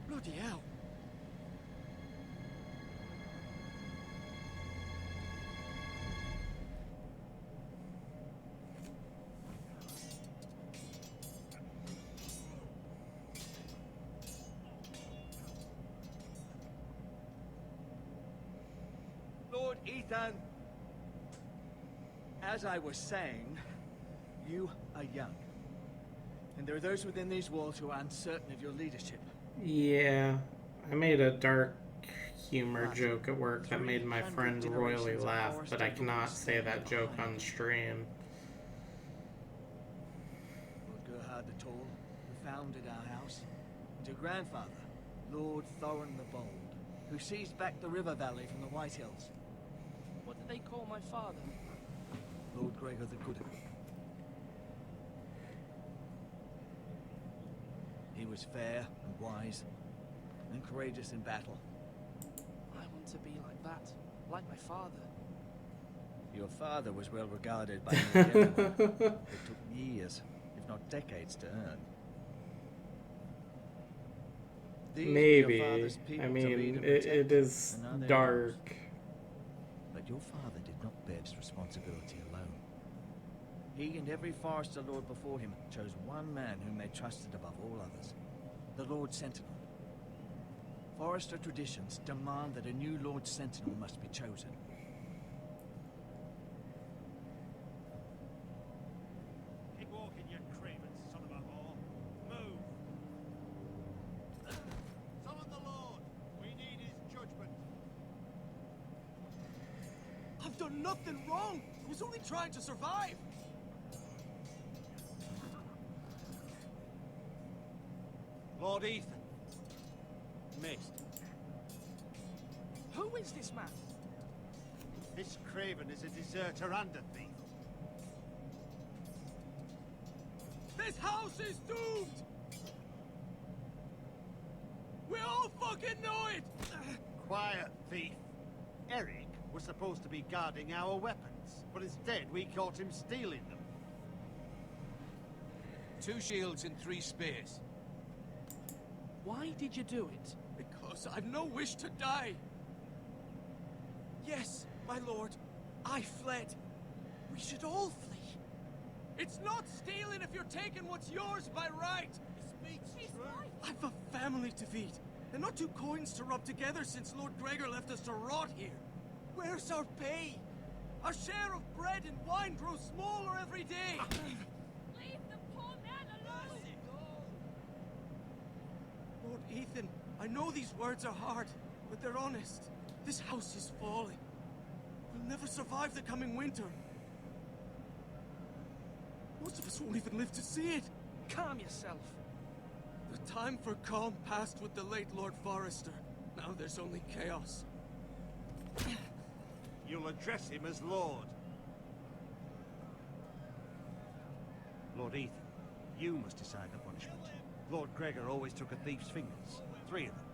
Bloody hell. Lord Ethan, as I was saying, you are young. And there are those within these walls who are uncertain of your leadership. Yeah, I made a dark humor joke at work that made my friend royally laugh, but I cannot say that joke on stream. Lord Gerhard the Tall, who founded our house, and your grandfather, Lord Thorin the Bold, who seized back the river valley from the White Hills. What did they call my father? Lord Gregor the Good. He was fair and wise and courageous in battle. I want to be like that, like my father. Your father was well regarded by many gentlemen. It took years, if not decades, to earn. These were your Maybe. father's people I to lead mean, and it protect, is and now they're dark. yours. But your father did not bear this responsibility alone. He and every Forester Lord before him chose one man whom they trusted above all others, the Lord Sentinel. Forester traditions demand that a new Lord Sentinel must be chosen. Keep walking, you craven son of a whore. Move! Summon the Lord! We need his judgment. I've done nothing wrong! I was only trying to survive! Lord Ethan. Missed. Who is this man? This craven is a deserter and a thief. This house is doomed! We all fucking know it! Quiet, thief. Eric was supposed to be guarding our weapons, but instead we caught him stealing them. 2 shields and 3 spears. Why did you do it? Because I've no wish to die. Yes, my lord. I fled. We should all flee. It's not stealing if you're taking what's yours by right. He speaks true. I've a family to feed. And not 2 coins to rub together since Lord Gregor left us to rot here. Where's our pay? Our share of bread and wine grows smaller every day. Leave the poor man alone! Lord Ethan, I know these words are hard, but they're honest. This house is falling. We'll never survive the coming winter. Most of us won't even live to see it. Calm yourself. The time for calm passed with the late Lord Forrester. Now there's only chaos. You'll address him as Lord. Lord Ethan, you must decide the punishment. Lord Gregor always took a thief's fingers. 3 of them.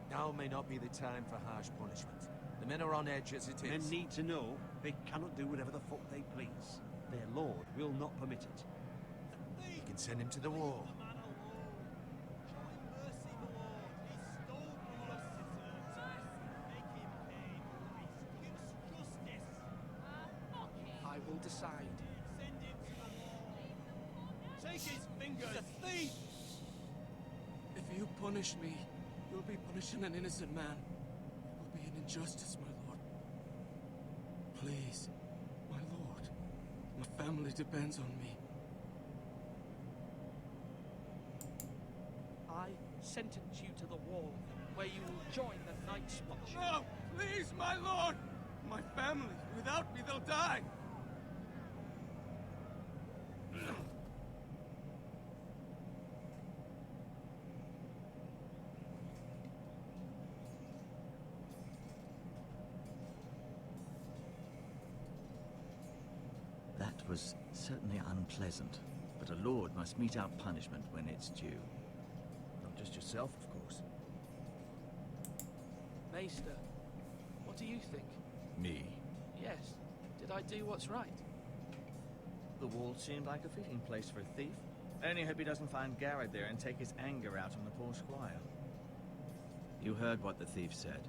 Now may not be the time for harsh punishment. The men are on edge as it is. Men need to know they cannot do whatever the fuck they please. Their lord will not permit it. You can send him to the wall. I will decide. Take his fingers! He's a thief! If you punish me, you'll be punishing an innocent man. It will be an injustice, my lord. Please, my lord. My family depends on me. I sentence you to the wall, where you will join the Night's Watch. No! Please, my lord! My family, without me, they'll die! That was certainly unpleasant, but a lord must mete out punishment when it's due. Not just yourself, of course. Maester, what do you think? Me? Yes. Did I do what's right? The wall seemed like a fitting place for a thief. Only hope he doesn't find Garrett there and take his anger out on the poor squire. You heard what the thief said.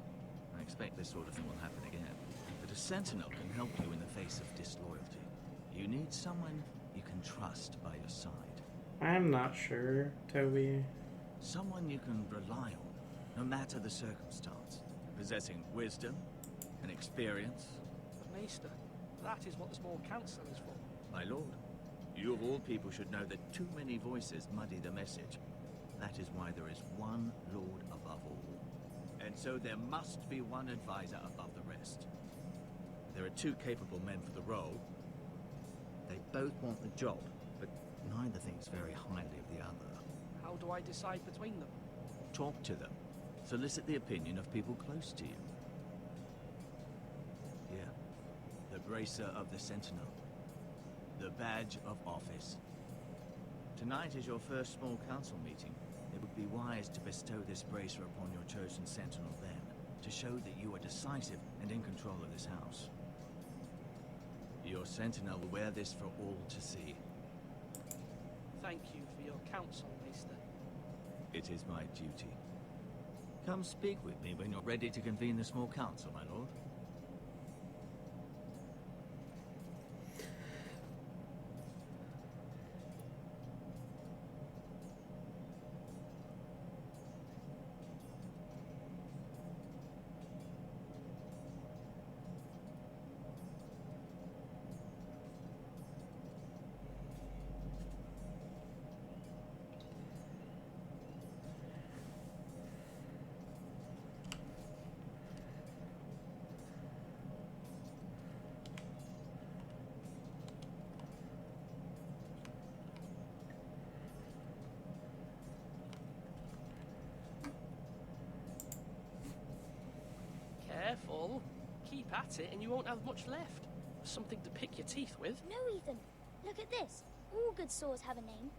I expect this sort of thing will happen again. But a sentinel can help you in the face of disloyalty. You need someone you can trust by your side. I'm not sure, Toby. Someone you can rely on, no matter the circumstance. Possessing wisdom and experience. But Maester, that is what the small council is for. My lord, you of all people should know that too many voices muddy the message. That is why there is one lord above all. And so there must be one advisor above the rest. There are 2 capable men for the role. They both want the job, but neither thinks very highly of the other. How do I decide between them? Talk to them. Solicit the opinion of people close to you. Here, the bracer of the Sentinel. The badge of office. Tonight is your first small council meeting. It would be wise to bestow this bracer upon your chosen Sentinel then, to show that you are decisive and in control of this house. Your Sentinel will wear this for all to see. Thank you for your counsel, Maester. It is my duty. Come speak with me when you're ready to convene the small council, my lord. careful. Keep at it and you won't have much left. Something to pick your teeth with. No, Ethan. Look at this. All good swords have a name.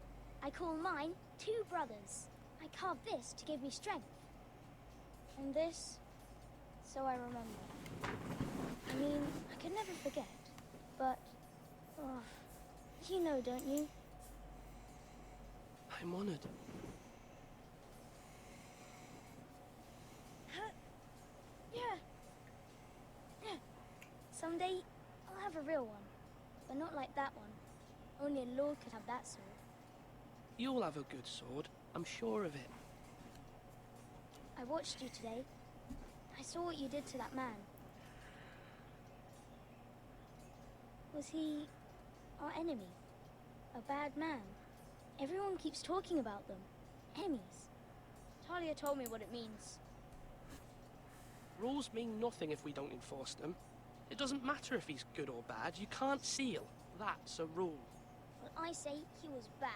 I call mine Two Brothers. I carved this to give me strength. And this, so I remember. I mean, I could never forget. But, oh, you know, don't you? I'm honored. Yeah. Yeah. Someday, I'll have a real one. But not like that one. Only a lord could have that sword. You'll have a good sword. I'm sure of it. I watched you today. I saw what you did to that man. Was he our enemy? A bad man? Everyone keeps talking about them. Enemies. Talia told me what it means. Rules mean nothing if we don't enforce them. It doesn't matter if he's good or bad. You can't seal. That's a rule. Well, I say he was bad.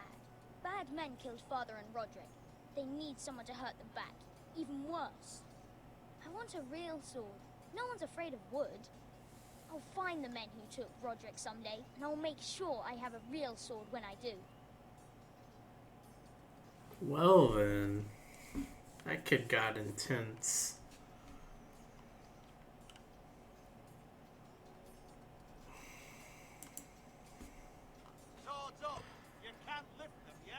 Bad men killed Father and Roderick. They need someone to hurt them back. Even worse. I want a real sword. No one's afraid of wood. I'll find the men who took Roderick someday, and I'll make sure I have a real sword when I do. Well then, that kid got intense. Swords up! You can't lift them, yeah?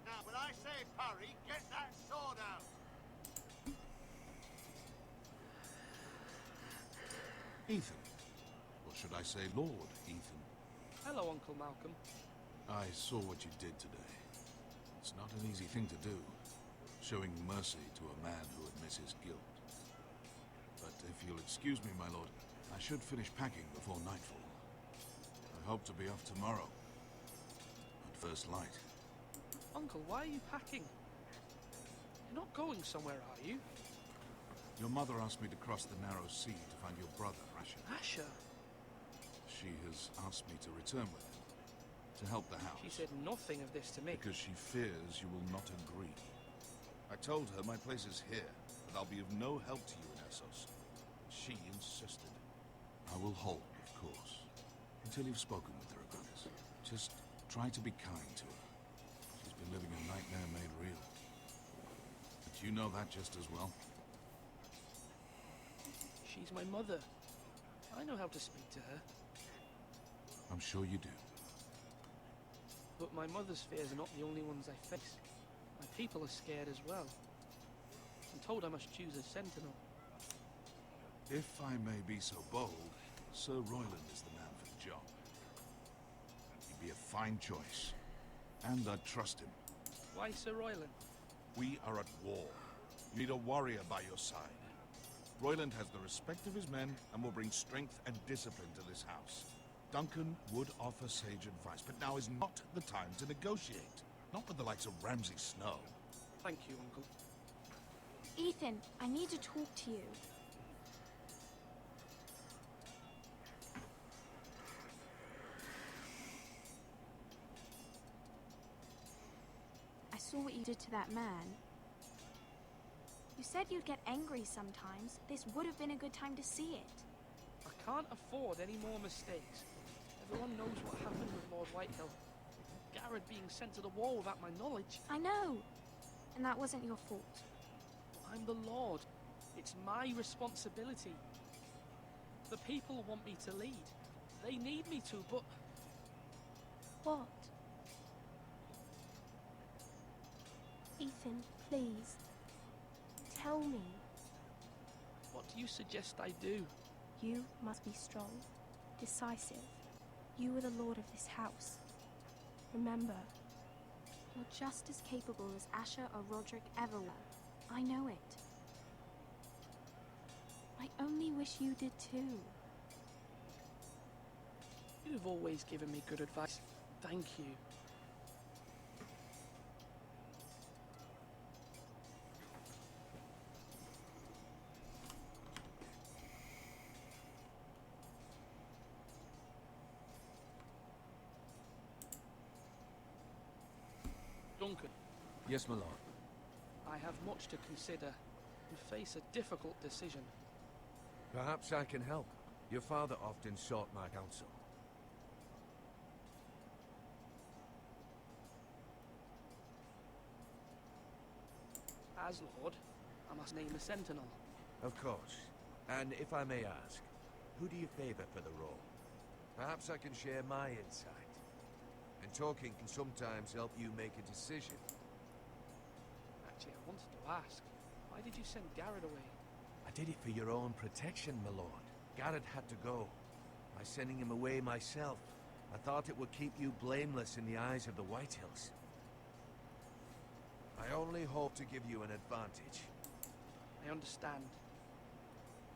Now, when I say parry, get that sword out! Ethan. Or should I say Lord Ethan? Hello, Uncle Malcolm. I saw what you did today. It's not an easy thing to do, showing mercy to a man who admits his guilt. But if you'll excuse me, my lord, I should finish packing before nightfall. I hope to be off tomorrow, at first light. Uncle, why are you packing? You're not going somewhere, are you? Your mother asked me to cross the narrow sea to find your brother, Asher. Asher? She has asked me to return with him, to help the house. She said nothing of this to me. Because she fears you will not agree. I told her my place is here, but I'll be of no help to you in Essos. She insisted. I will hold, of course, until you've spoken with her about this. Just try to be kind to her. She's been living a nightmare made real. But you know that just as well. She's my mother. I know how to speak to her. I'm sure you do. But my mother's fears are not the only ones I face. My people are scared as well. I'm told I must choose a sentinel. If I may be so bold, Sir Royland is the man for the job. He'd be a fine choice. And I'd trust him. Why Sir Royland? We are at war. You need a warrior by your side. Royland has the respect of his men and will bring strength and discipline to this house. Duncan would offer sage advice, but now is not the time to negotiate. Not with the likes of Ramsay Snow. Thank you, Uncle. Ethan, I need to talk to you. I saw what you did to that man. You said you'd get angry sometimes. This would have been a good time to see it. I can't afford any more mistakes. Everyone knows what happened with Lord Whitehill. Garrett being sent to the war without my knowledge. I know. And that wasn't your fault. I'm the Lord. It's my responsibility. The people want me to lead. They need me to, but... What? Ethan, please. Tell me. What do you suggest I do? You must be strong, decisive. You are the lord of this house. Remember, you're just as capable as Asher or Roderick ever were. I know it. I only wish you did too. You've always given me good advice. Thank you. Duncan, Yes, my lord. I have much to consider and face a difficult decision. Perhaps I can help. Your father often sought my counsel. As Lord, I must name a sentinel. Of course. And if I may ask, who do you favor for the role? Perhaps I can share my insight. And talking can sometimes help you make a decision. Actually, I wanted to ask, why did you send Garrett away? I did it for your own protection, my lord. Garrett had to go. By sending him away myself, I thought it would keep you blameless in the eyes of the Whitehills. I only hope to give you an advantage. I understand.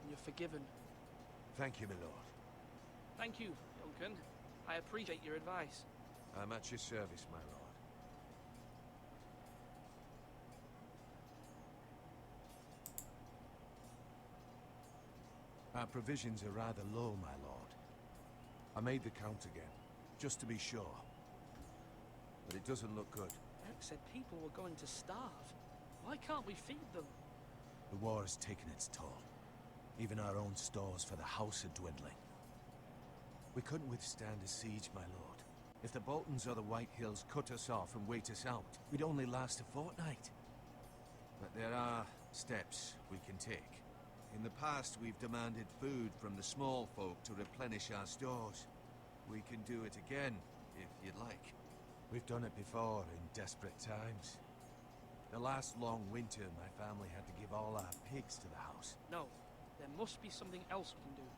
And you're forgiven. Thank you, my lord. Thank you, Duncan. I appreciate your advice. I'm at your service, my lord. Our provisions are rather low, my lord. I made the count again, just to be sure. But it doesn't look good. Eric said people were going to starve. Why can't we feed them? The war has taken its toll. Even our own stores for the house are dwindling. We couldn't withstand a siege, my lord. If the Boltons or the Whitehills cut us off and wait us out, we'd only last a fortnight. But there are steps we can take. In the past, we've demanded food from the small folk to replenish our stores. We can do it again, if you'd like. We've done it before in desperate times. The last long winter, my family had to give all our pigs to the house. No, there must be something else we can do.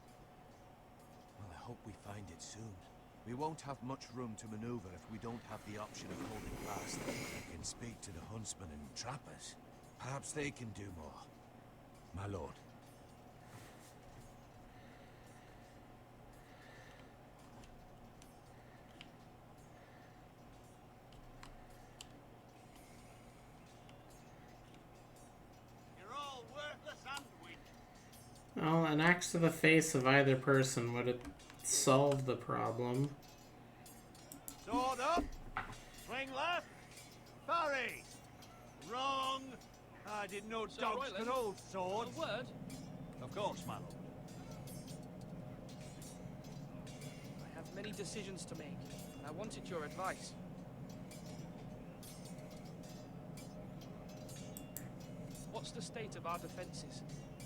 Well, I hope we find it soon. We won't have much room to maneuver if we don't have the option of holding fast. We can speak to the huntsmen and trappers. Perhaps they can do more. My lord. You're all worthless and weak. Well, an axe to the face of either person would have solved the problem. Sword up. Swing left. Parry. Wrong. I didn't know Sir dogs Royland, could hold swords. A word? Of course, my lord. I have many decisions to make, and I wanted your advice. What's the state of our defenses?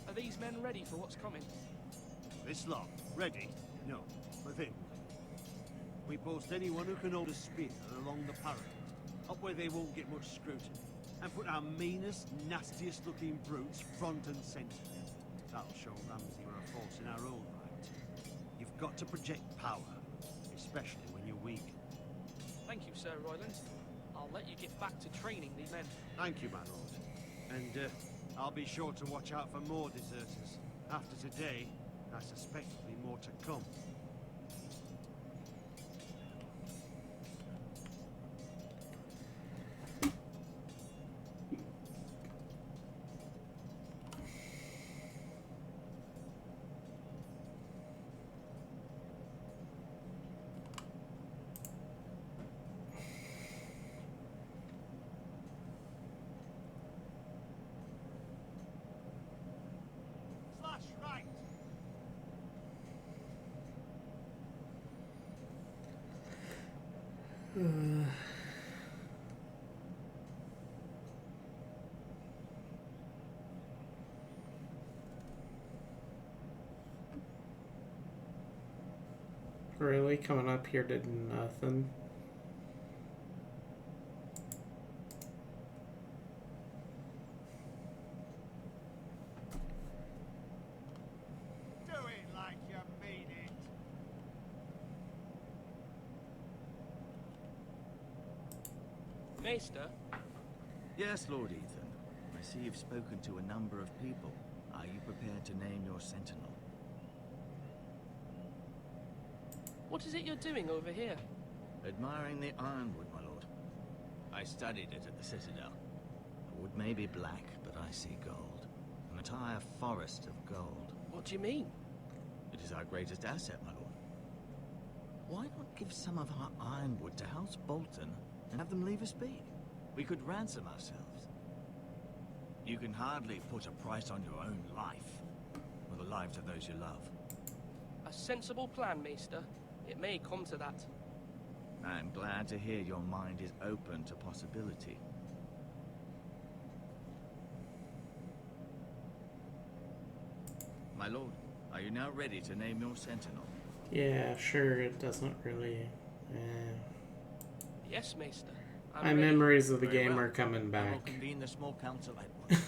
Are these men ready for what's coming? This lot, ready? No, but then we post anyone who can hold a spear along the parapet, up where they won't get much scrutiny, and put our meanest, nastiest looking brutes front and centre. That'll show Ramsay we're a force in our own right. You've got to project power, especially when you're weak. Thank you, Sir Royland. I'll let you get back to training these men. Thank you, my lord. And I'll be sure to watch out for more deserters. After today, I suspect there'll be more to come. Slash right. Really? Coming up here did nothing. Do it like you mean it. Maester? Yes, Lord Ethan. I see you've spoken to a number of people. Are you prepared to name your sentinel? What is it you're doing over here? Admiring the ironwood, my lord. I studied it at the Citadel. The wood may be black, but I see gold. An entire forest of gold. What do you mean? It is our greatest asset, my lord. Why not give some of our ironwood to House Bolton and have them leave us be? We could ransom ourselves. You can hardly put a price on your own life, or the lives of those you love. A sensible plan, Maester. It may come to that. I'm glad to hear your mind is open to possibility. My lord, are you now ready to name your sentinel? Yeah, sure, it doesn't really... Yes, Maester. My memories of the game are coming I will back. convene the small council at once.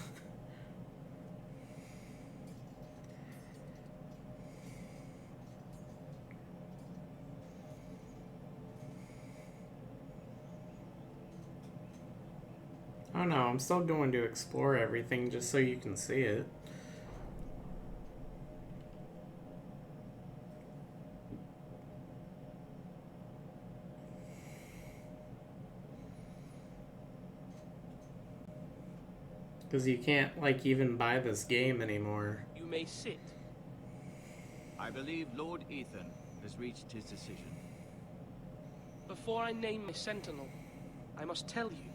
Oh no, I'm still going to explore everything just so you can see it. Because you can't, like, even buy this game anymore. You may sit. I believe Lord Ethan has reached his decision. Before I name my sentinel, I must tell you.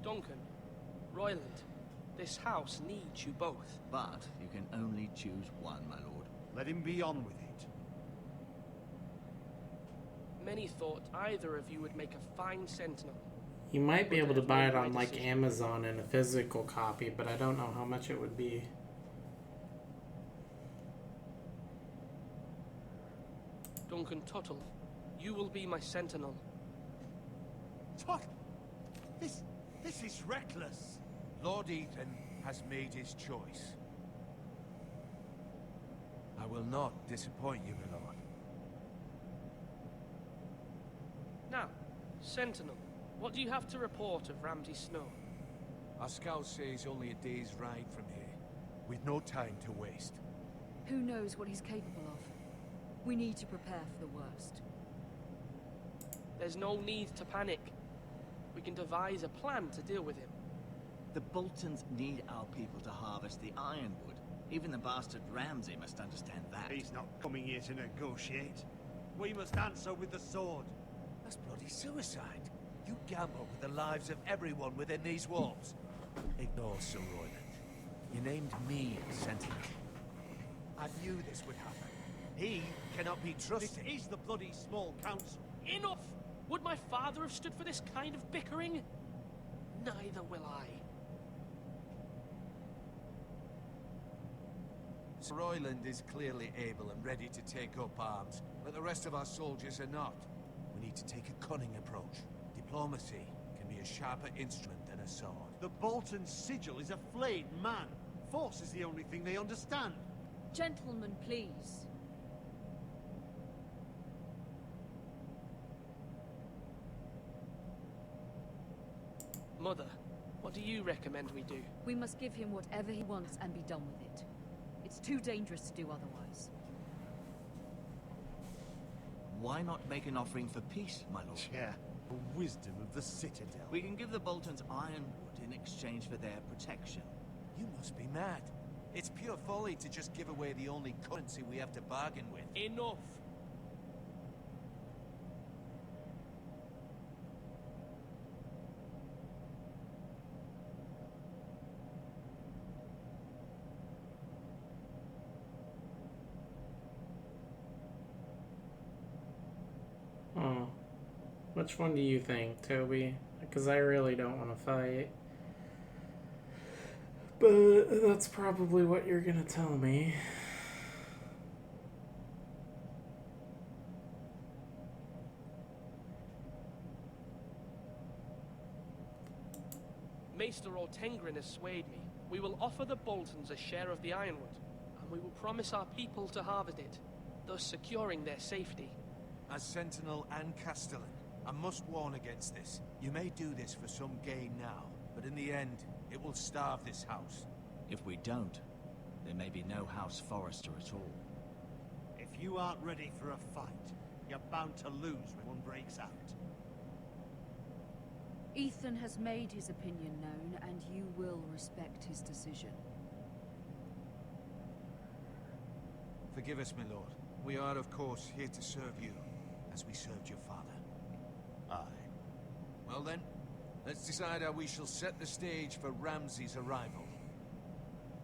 Duncan, Royland, this house needs you both. But you can only choose one, my lord. Let him be on with it. Many thought either of you would make a fine sentinel. You might be able to buy it on, like, Amazon in a physical copy, but I don't know how much it would be. Duncan Tuttle, you will be my sentinel. Tut! This is reckless. Lord Ethan has made his choice. I will not disappoint you, my lord. Now, sentinel, what do you have to report of Ramsay Snow? Our scout says only a day's ride from here, with no time to waste. Who knows what he's capable of? We need to prepare for the worst. There's no need to panic. We can devise a plan to deal with him. The Boltons need our people to harvest the ironwood. Even the bastard Ramsay must understand that. He's not coming here to negotiate. We must answer with the sword. That's bloody suicide. You gamble with the lives of everyone within these walls. Ignore Sir Royland. You named me Sentinel. I knew this would happen. He cannot be trusted. This is the bloody small council. Enough! Would my father have stood for this kind of bickering? Neither will I. Sir Royland is clearly able and ready to take up arms, but the rest of our soldiers are not. We need to take a cunning approach. Diplomacy can be a sharper instrument than a sword. The Bolton sigil is a flayed man. Force is the only thing they understand. Gentlemen, please. Mother, what do you recommend we do? We must give him whatever he wants and be done with it. It's too dangerous to do otherwise. Why not make an offering for peace, my lord? Yeah, the wisdom of the Citadel. We can give the Boltons ironwood in exchange for their protection. You must be mad. It's pure folly to just give away the only currency we have to bargain with. Enough! Oh. Which one do you think, Toby? Because I really don't want to fight. But that's probably what you're gonna tell me. Maester Ortengrin has swayed me. We will offer the Boltons a share of the ironwood, and we will promise our people to harvest it, thus securing their safety. As Sentinel and Castellan, I must warn against this. You may do this for some gain now, but in the end, it will starve this house. If we don't, there may be no House Forrester at all. If you aren't ready for a fight, you're bound to lose when one breaks out. Ethan has made his opinion known, and you will respect his decision. Forgive us, my lord. We are, of course, here to serve you, as we served your father. Aye. Well then, let's decide how we shall set the stage for Ramsay's arrival.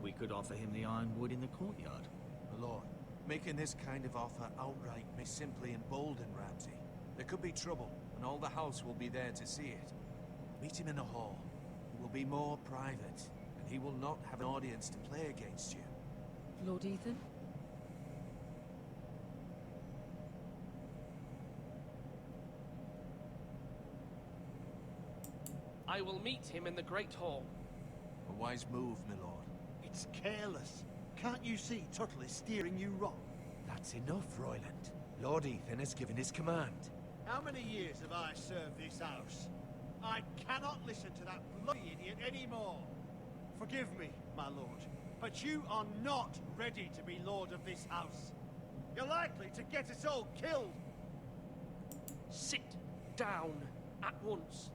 We could offer him the ironwood in the courtyard. My lord, making this kind of offer outright may simply embolden Ramsay. There could be trouble, and all the house will be there to see it. Meet him in the hall. It will be more private, and he will not have an audience to play against you. Lord Ethan? I will meet him in the Great Hall. A wise move, my lord. It's careless. Can't you see Tuttle is steering you wrong? That's enough, Royland. Lord Ethan has given his command. How many years have I served this house? I cannot listen to that bloody idiot anymore. Forgive me, my lord, but you are not ready to be lord of this house. You're likely to get us all killed. Sit down at once.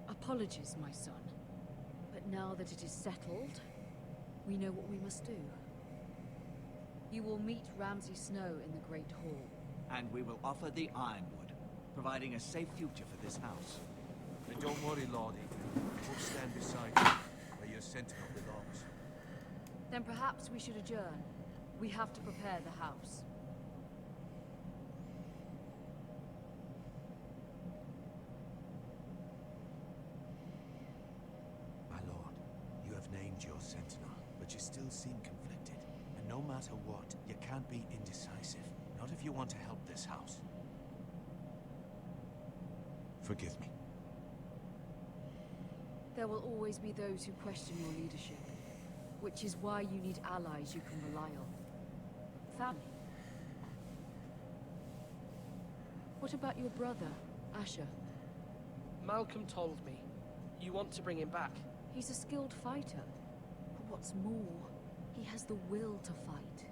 Apologies, my son. But now that it is settled, we know what we must do. You will meet Ramsay Snow in the Great Hall. And we will offer the ironwood, providing a safe future for this house. And don't worry, Lord Ethan. We'll stand beside you, where your sentinel belongs. Then perhaps we should adjourn. We have to prepare the house. My lord, you have named your sentinel, but you still seem conflicted. And no matter what, you can't be indecisive. Not if you want to help this house. Forgive me. There will always be those who question your leadership, which is why you need allies you can rely on. Family. What about your brother, Asher? Malcolm told me. You want to bring him back. He's a skilled fighter. But what's more, he has the will to fight.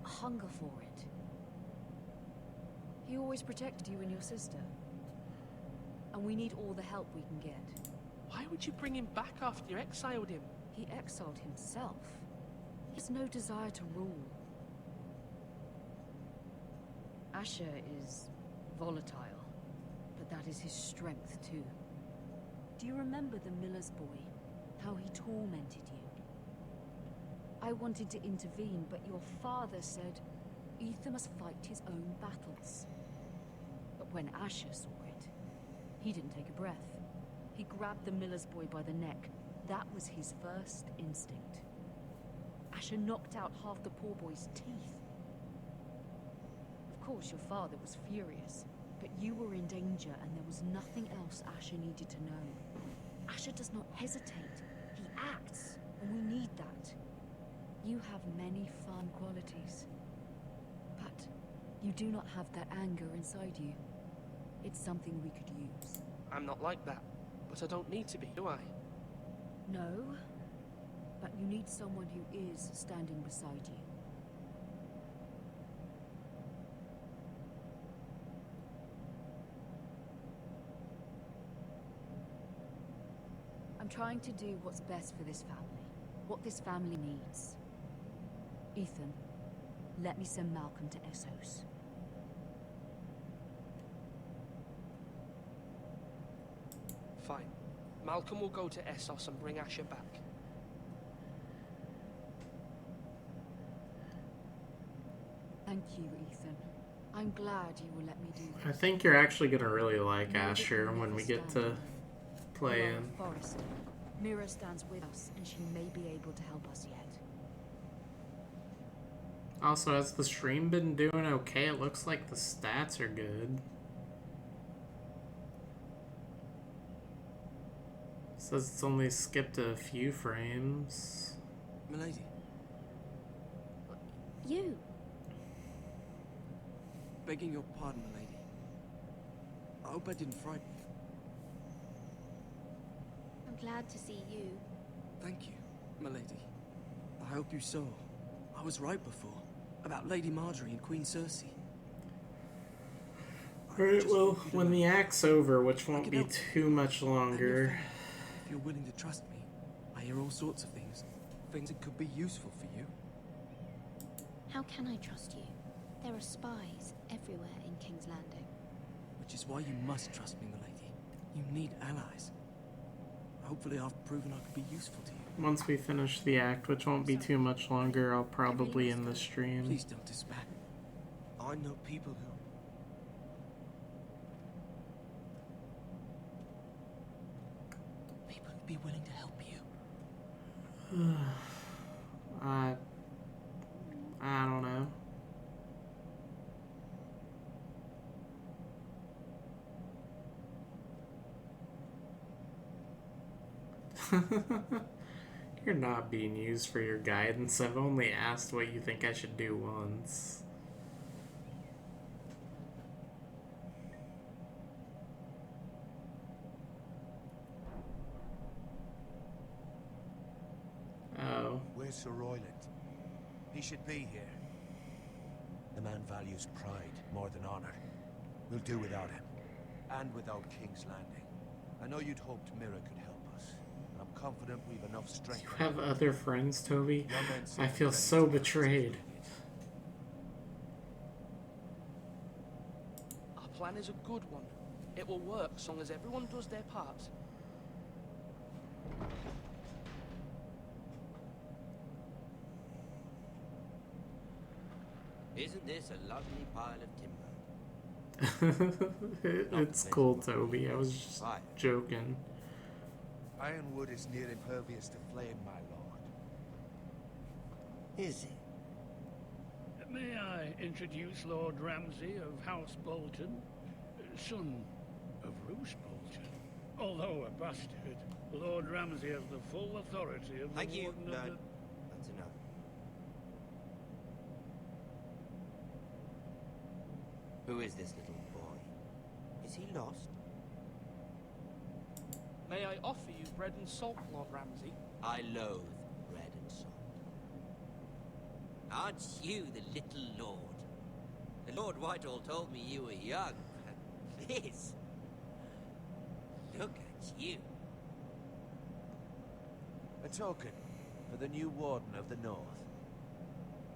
A hunger for it. He always protected you and your sister. And we need all the help we can get. Why would you bring him back after you exiled him? He exiled himself. He has no desire to rule. Asher is volatile, but that is his strength too. Do you remember the miller's boy? How he tormented you? I wanted to intervene, but your father said Ethan must fight his own battles. But when Asher saw it, he didn't take a breath. He grabbed the miller's boy by the neck. That was his first instinct. Asher knocked out half the poor boy's teeth. Of course, your father was furious, but you were in danger and there was nothing else Asher needed to know. Asher does not hesitate. He acts, and we need that. You have many fine qualities, but you do not have that anger inside you. It's something we could use. I'm not like that, but I don't need to be, do I? No, but you need someone who is standing beside you. I'm trying to do what's best for this family, what this family needs. Ethan, let me send Malcolm to Essos. Fine. Malcolm will go to Essos and bring Asher back. Thank you, Ethan. I'm glad you will let me do this. I think you're actually gonna really like Asher when we get to play Lord him. Forrester, Mira stands with us, and she may be able to help us yet. Also, has the stream been doing okay? It looks like the stats are good. Says it's only skipped a few frames. Milady, You. Begging your pardon, milady. I hope I didn't frighten you. I'm glad to see you. Thank you, milady. I hope you saw. I was right before. About Lady Marjorie and Queen Cersei. Alright, well, when the act's over, which won't be too much longer. If you're willing to trust me, I hear all sorts of things. Things that could be useful for you. How can I trust you? There are spies everywhere in King's Landing. Which is why you must trust me, milady. You need allies. Hopefully I've proven I could be useful to you. Once we finish the act, which won't be too much longer, I'll probably end the stream. Please don't despair. I know people who... People who'd be willing to help you. I don't know. You're not being used for your guidance. I've only asked what you think I should do once. Oh. Where's Sir Royland? He should be here. The man values pride more than honor. We'll do without him. And without King's Landing. I know you'd hoped Mira could help us. And I'm confident we've enough strength. You have other friends, Toby? I feel so betrayed. Our plan is a good one. It will work as long as everyone does their part. Isn't this a lovely pile of timber? It's cool, Toby. I was just joking. Ironwood is near impervious to flame, my lord. Is it? May I introduce Lord Ramsay of House Bolton, son of Roose Bolton. Although a bastard, Lord Ramsay has the full authority of the Thank you. Warden No, of the... that's enough. Who is this little boy? Is he lost? May I offer you bread and salt, Lord Ramsay? I loathe bread and salt. Aren't you the little lord? The Lord Whitehall told me you were young. This. Look at you. A token for the new Warden of the North.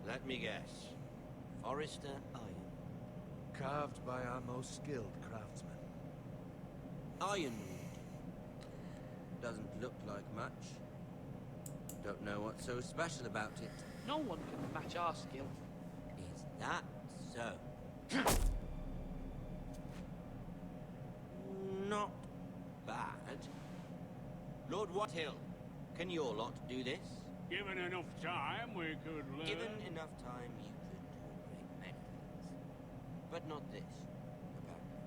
Let me guess. Forrester Iron. Carved by our most skilled craftsmen. Ironwood. Doesn't look like much. Don't know what's so special about it. No one can match our skill. Is that so? Not bad. Lord Whitehill, can your lot do this? Given enough time, we could learn... Given enough time, you could do a great many things. But not this, apparently.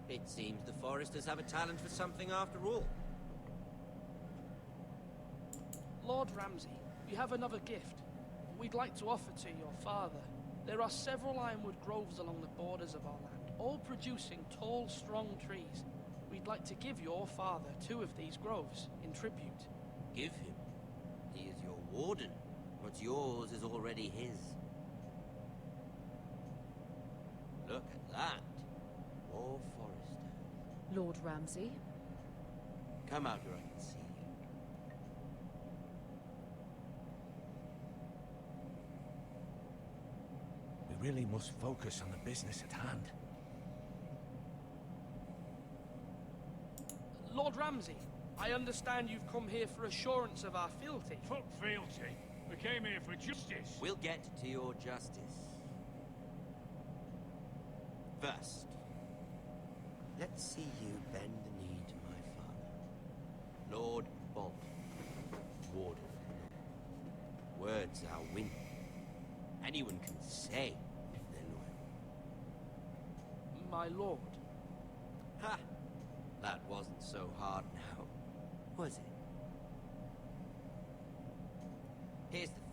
It seems the Foresters have a talent for something after all. Lord Ramsay, we have another gift. We'd like to offer to your father. There are several ironwood groves along the borders of our land, all producing tall, strong trees. We'd like to give your father 2 of these groves in tribute. Give him. He is your warden. What's yours is already his. Look at that. More Foresters. Lord Ramsay? Come out where I can see you. We really must focus on the business at hand. Lord Ramsay, I understand you've come here for assurance of our fealty. Fuck fealty. We came here for justice. We'll get to your justice. First, let's see you bend the knee to my father. Lord Bolton, Warden. Words are wind. Anyone can say they're loyal. My lord. Ha! That wasn't so hard now, was it? Here's the thing.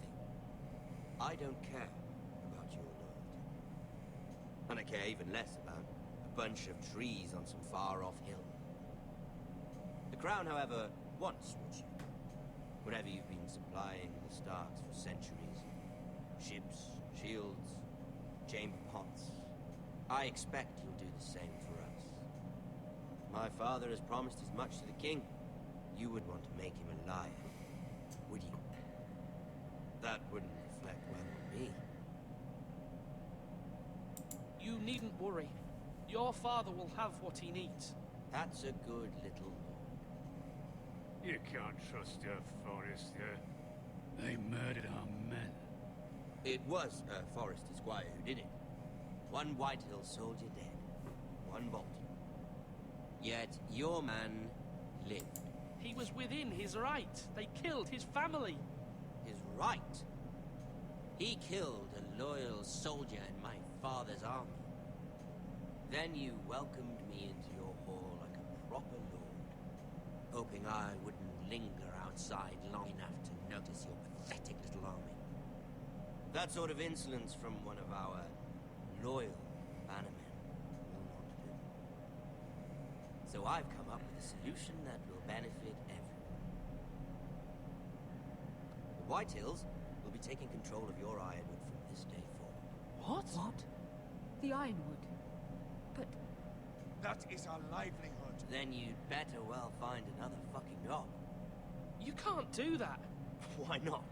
I don't care about your loyalty. And I care even less about a bunch of trees on some far-off hill. The Crown, however, wants what you do. Whatever you've been supplying the Starks for centuries. Ships, shields, chamber pots. I expect you'll do the same for us. My father has promised as much to the king. You would want to make him a liar, would you? That wouldn't reflect well on me. You needn't worry. Your father will have what he needs. That's a good little lord. You can't trust her, Forrester. They murdered our men. It was a Forrester squire who did it. One Whitehill soldier dead. One Bolton. Yet your man lived. He was within his right. They killed his family. His right? He killed a loyal soldier in my father's army. Then you welcomed me into your hall like a proper lord, hoping I wouldn't linger outside long enough to notice your pathetic little army. That sort of insolence from one of our loyal bannermen will not do. So I've come up with a solution that will benefit everyone. The Whitehills will be taking control of your ironwood from this day forward. What? The Ironwood? But... That is our livelihood. Then you'd better well find another fucking job. You can't do that. Why not?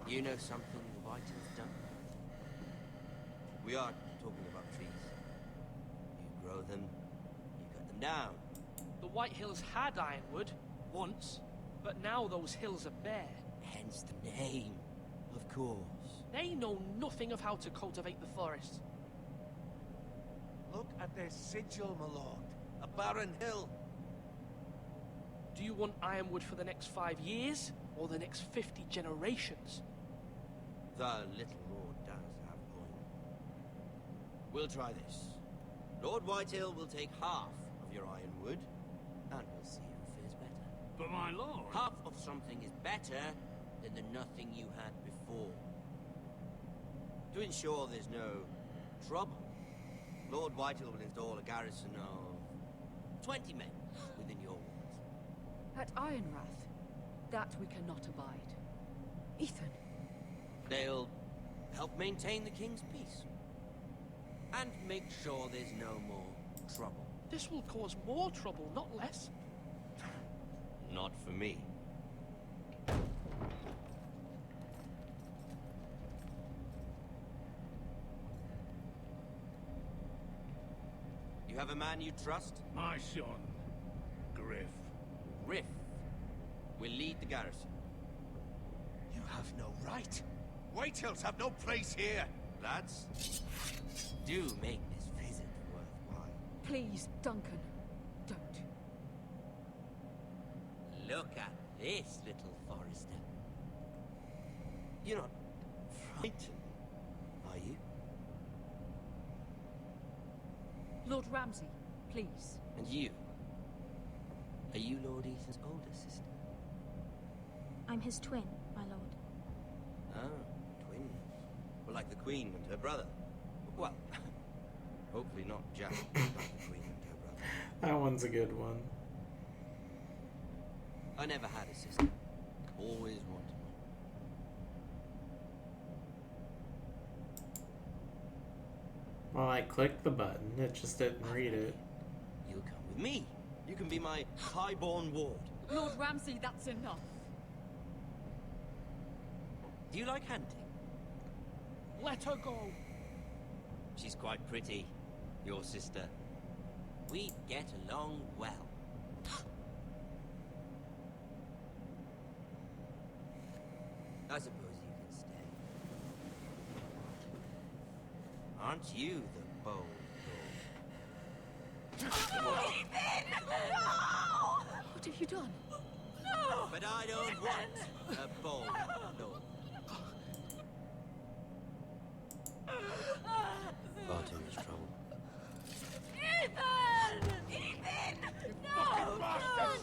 You know something the Whitehills don't? We are talking about trees. You grow them, you cut them down. The White Hills had ironwood, once, but now those hills are bare. Hence the name, of course. They know nothing of how to cultivate the forest. Look at their sigil, my lord. A barren hill. Do you want ironwood for the next 5 years, or the next 50 generations? The little lord does have a point. We'll try this. Lord Whitehill will take half of your ironwood, and we'll see who fares better. But my lord... Half of something is better than the nothing you had before. To ensure there's no trouble, Lord Whitehill will install a garrison of 20 men within your walls. At Ironrath, that we cannot abide. Ethan. They'll help maintain the king's peace. And make sure there's no more trouble. This will cause more trouble, not less. Not for me. You have a man you trust? My son, Griff. Griff will lead the garrison. You have no right. Whitehills have no place here. Lads, do make this visit worthwhile. Please, Duncan, don't. Look at this, little Forrester. You're not frightened, are you? Lord Ramsay, please. And you? Are you Lord Ethan's older sister? I'm his twin, my lord. Ah, twins. Well, like the Queen and her brother. Well, hopefully not just like the Queen and her brother. That one's a good one. I never had a sister. Always wanted one. Well, I clicked the button. It just didn't read it. You'll come with me. You can be my highborn ward. Lord Ramsay, that's enough. Do you like hunting? Let her go. She's quite pretty, your sister. We'd get along well. I suppose you can stay. Aren't you the bold lord? What have you done? But I don't want a bold lord. Far too much trouble. Ethan! Ethan! No!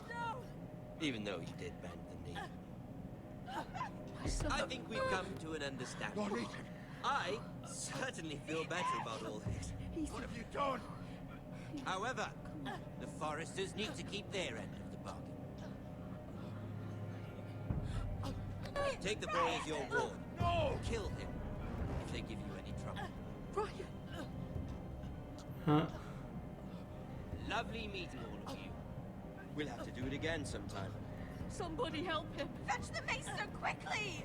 No! Even though you did bend the knee. My I think we've come to an understanding. I certainly feel better about all this. What have you done? However, the Foresters need to keep their end of the bargain. Take the boy as your ward. No! Kill him if they give you any trouble. Huh? Lovely meeting all of you. We'll have to do it again sometime. Somebody help him! Fetch the mace so quickly!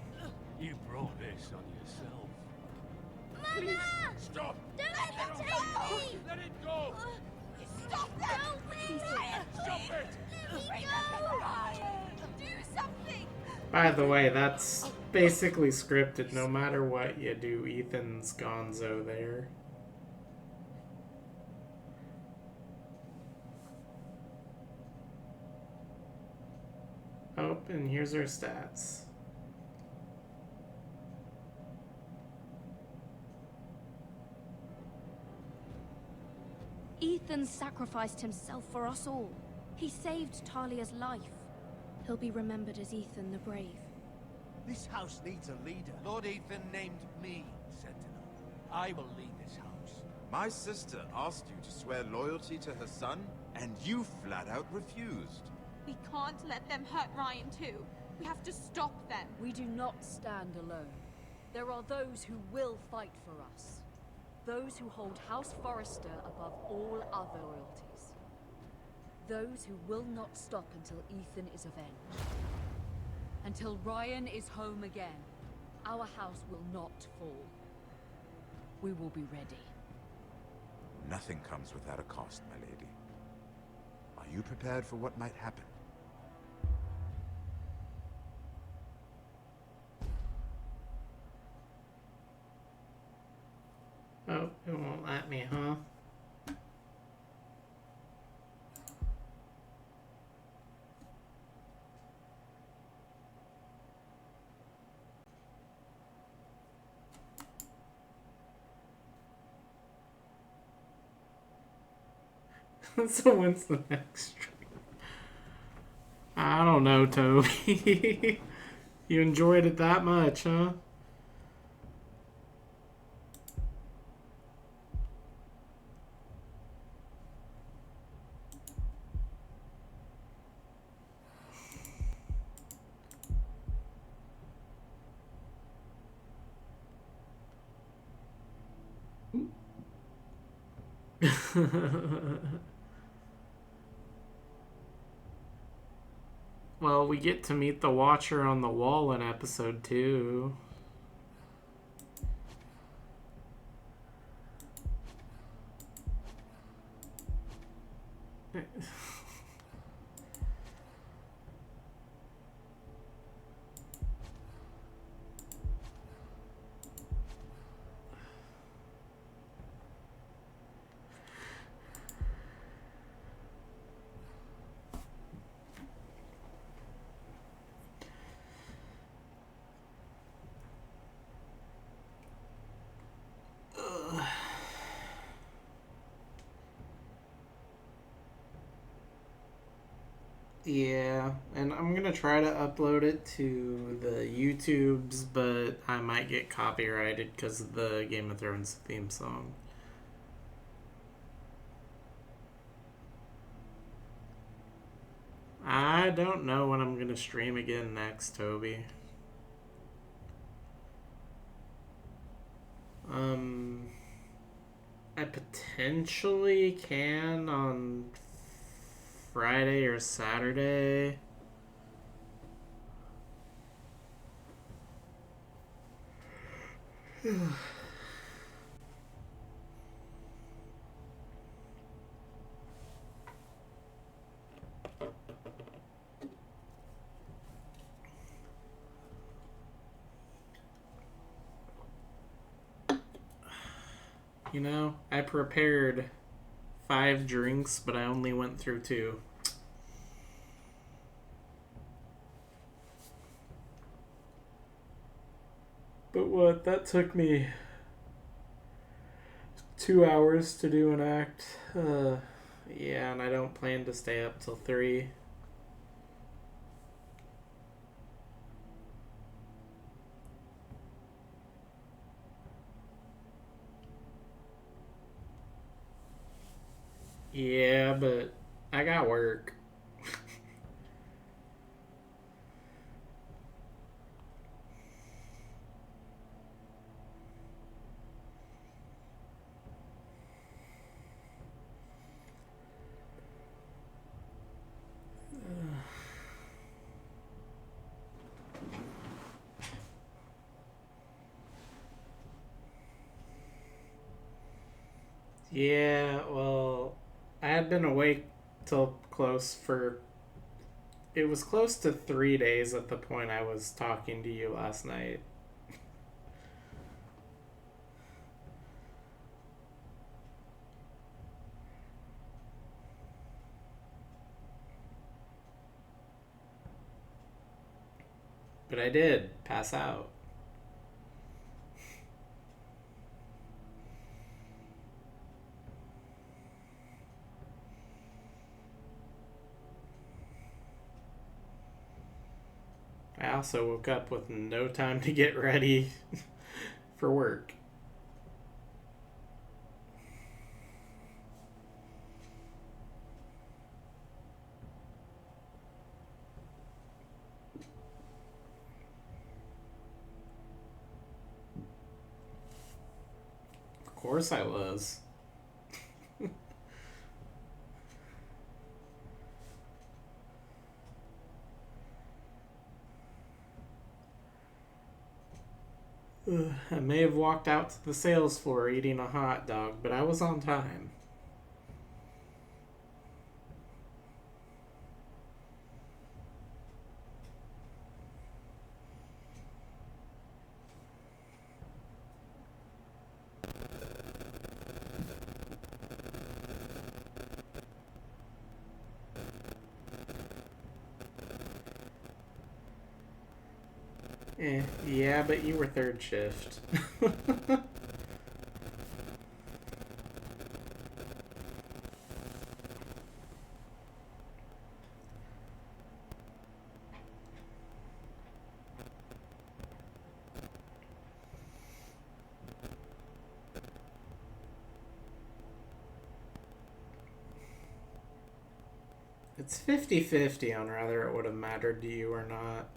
You brought this on yourself. Mama! Stop! Don't let them take me! Let it go! Stop them! Help me! Stop it! Let me go! Do something! By the way, that's basically scripted. No matter what you do, Ethan's gonzo there. Oh, and here's our stats. Ethan sacrificed himself for us all. He saved Talia's life. He'll be remembered as Ethan the Brave. This house needs a leader. Lord Ethan named me Sentinel. I will lead this house. My sister asked you to swear loyalty to her son, and you flat out refused. We can't let them hurt Ryan too. We have to stop them. We do not stand alone. There are those who will fight for us. Those who hold House Forrester above all other loyalties. Those who will not stop until Ethan is avenged. Until Ryan is home again, our house will not fall. We will be ready. Nothing comes without a cost, my lady. Are you prepared for what might happen? Oh, it won't let me, huh? So when's the next stream? I don't know, Toby. You enjoyed it that much, huh? Well, we get to meet the Watcher on the Wall in episode 2. Yeah, and I'm gonna try to upload it to the YouTubes, but I might get copyrighted because of the Game of Thrones theme song. I don't know when I'm gonna stream again next, Toby. I potentially can on Friday or Saturday. You know, I prepared 5 drinks, but I only went through 2. But what? That took me 2 hours to do an act. Yeah, and I don't plan to stay up till 3. got work. Yeah, well, I had been awake till it was close to 3 days at the point I was talking to you last night. But I did pass out. I also woke up with no time to get ready for work. Of course I was. I may have walked out to the sales floor eating a hot dog, but I was on time. Yeah, but you were third shift. It's 50-50 on whether it would have mattered to you or not.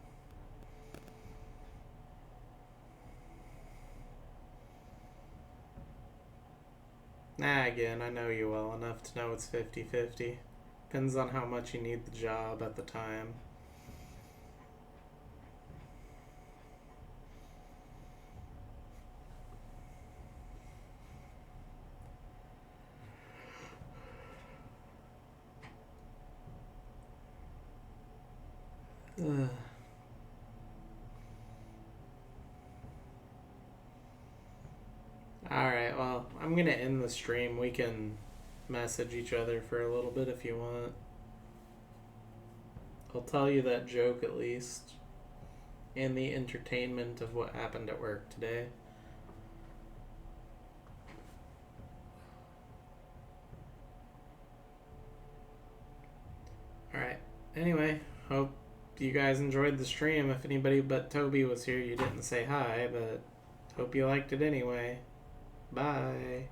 Nah, again, I know you well enough to know it's 50-50. Depends on how much you need the job at the time. Ugh. Alright, well, I'm gonna end the stream. We can message each other for a little bit if you want. I'll tell you that joke at least. And the entertainment of what happened at work today. Alright, anyway, hope you guys enjoyed the stream. If anybody but Toby was here, you didn't say hi, but hope you liked it anyway. Bye.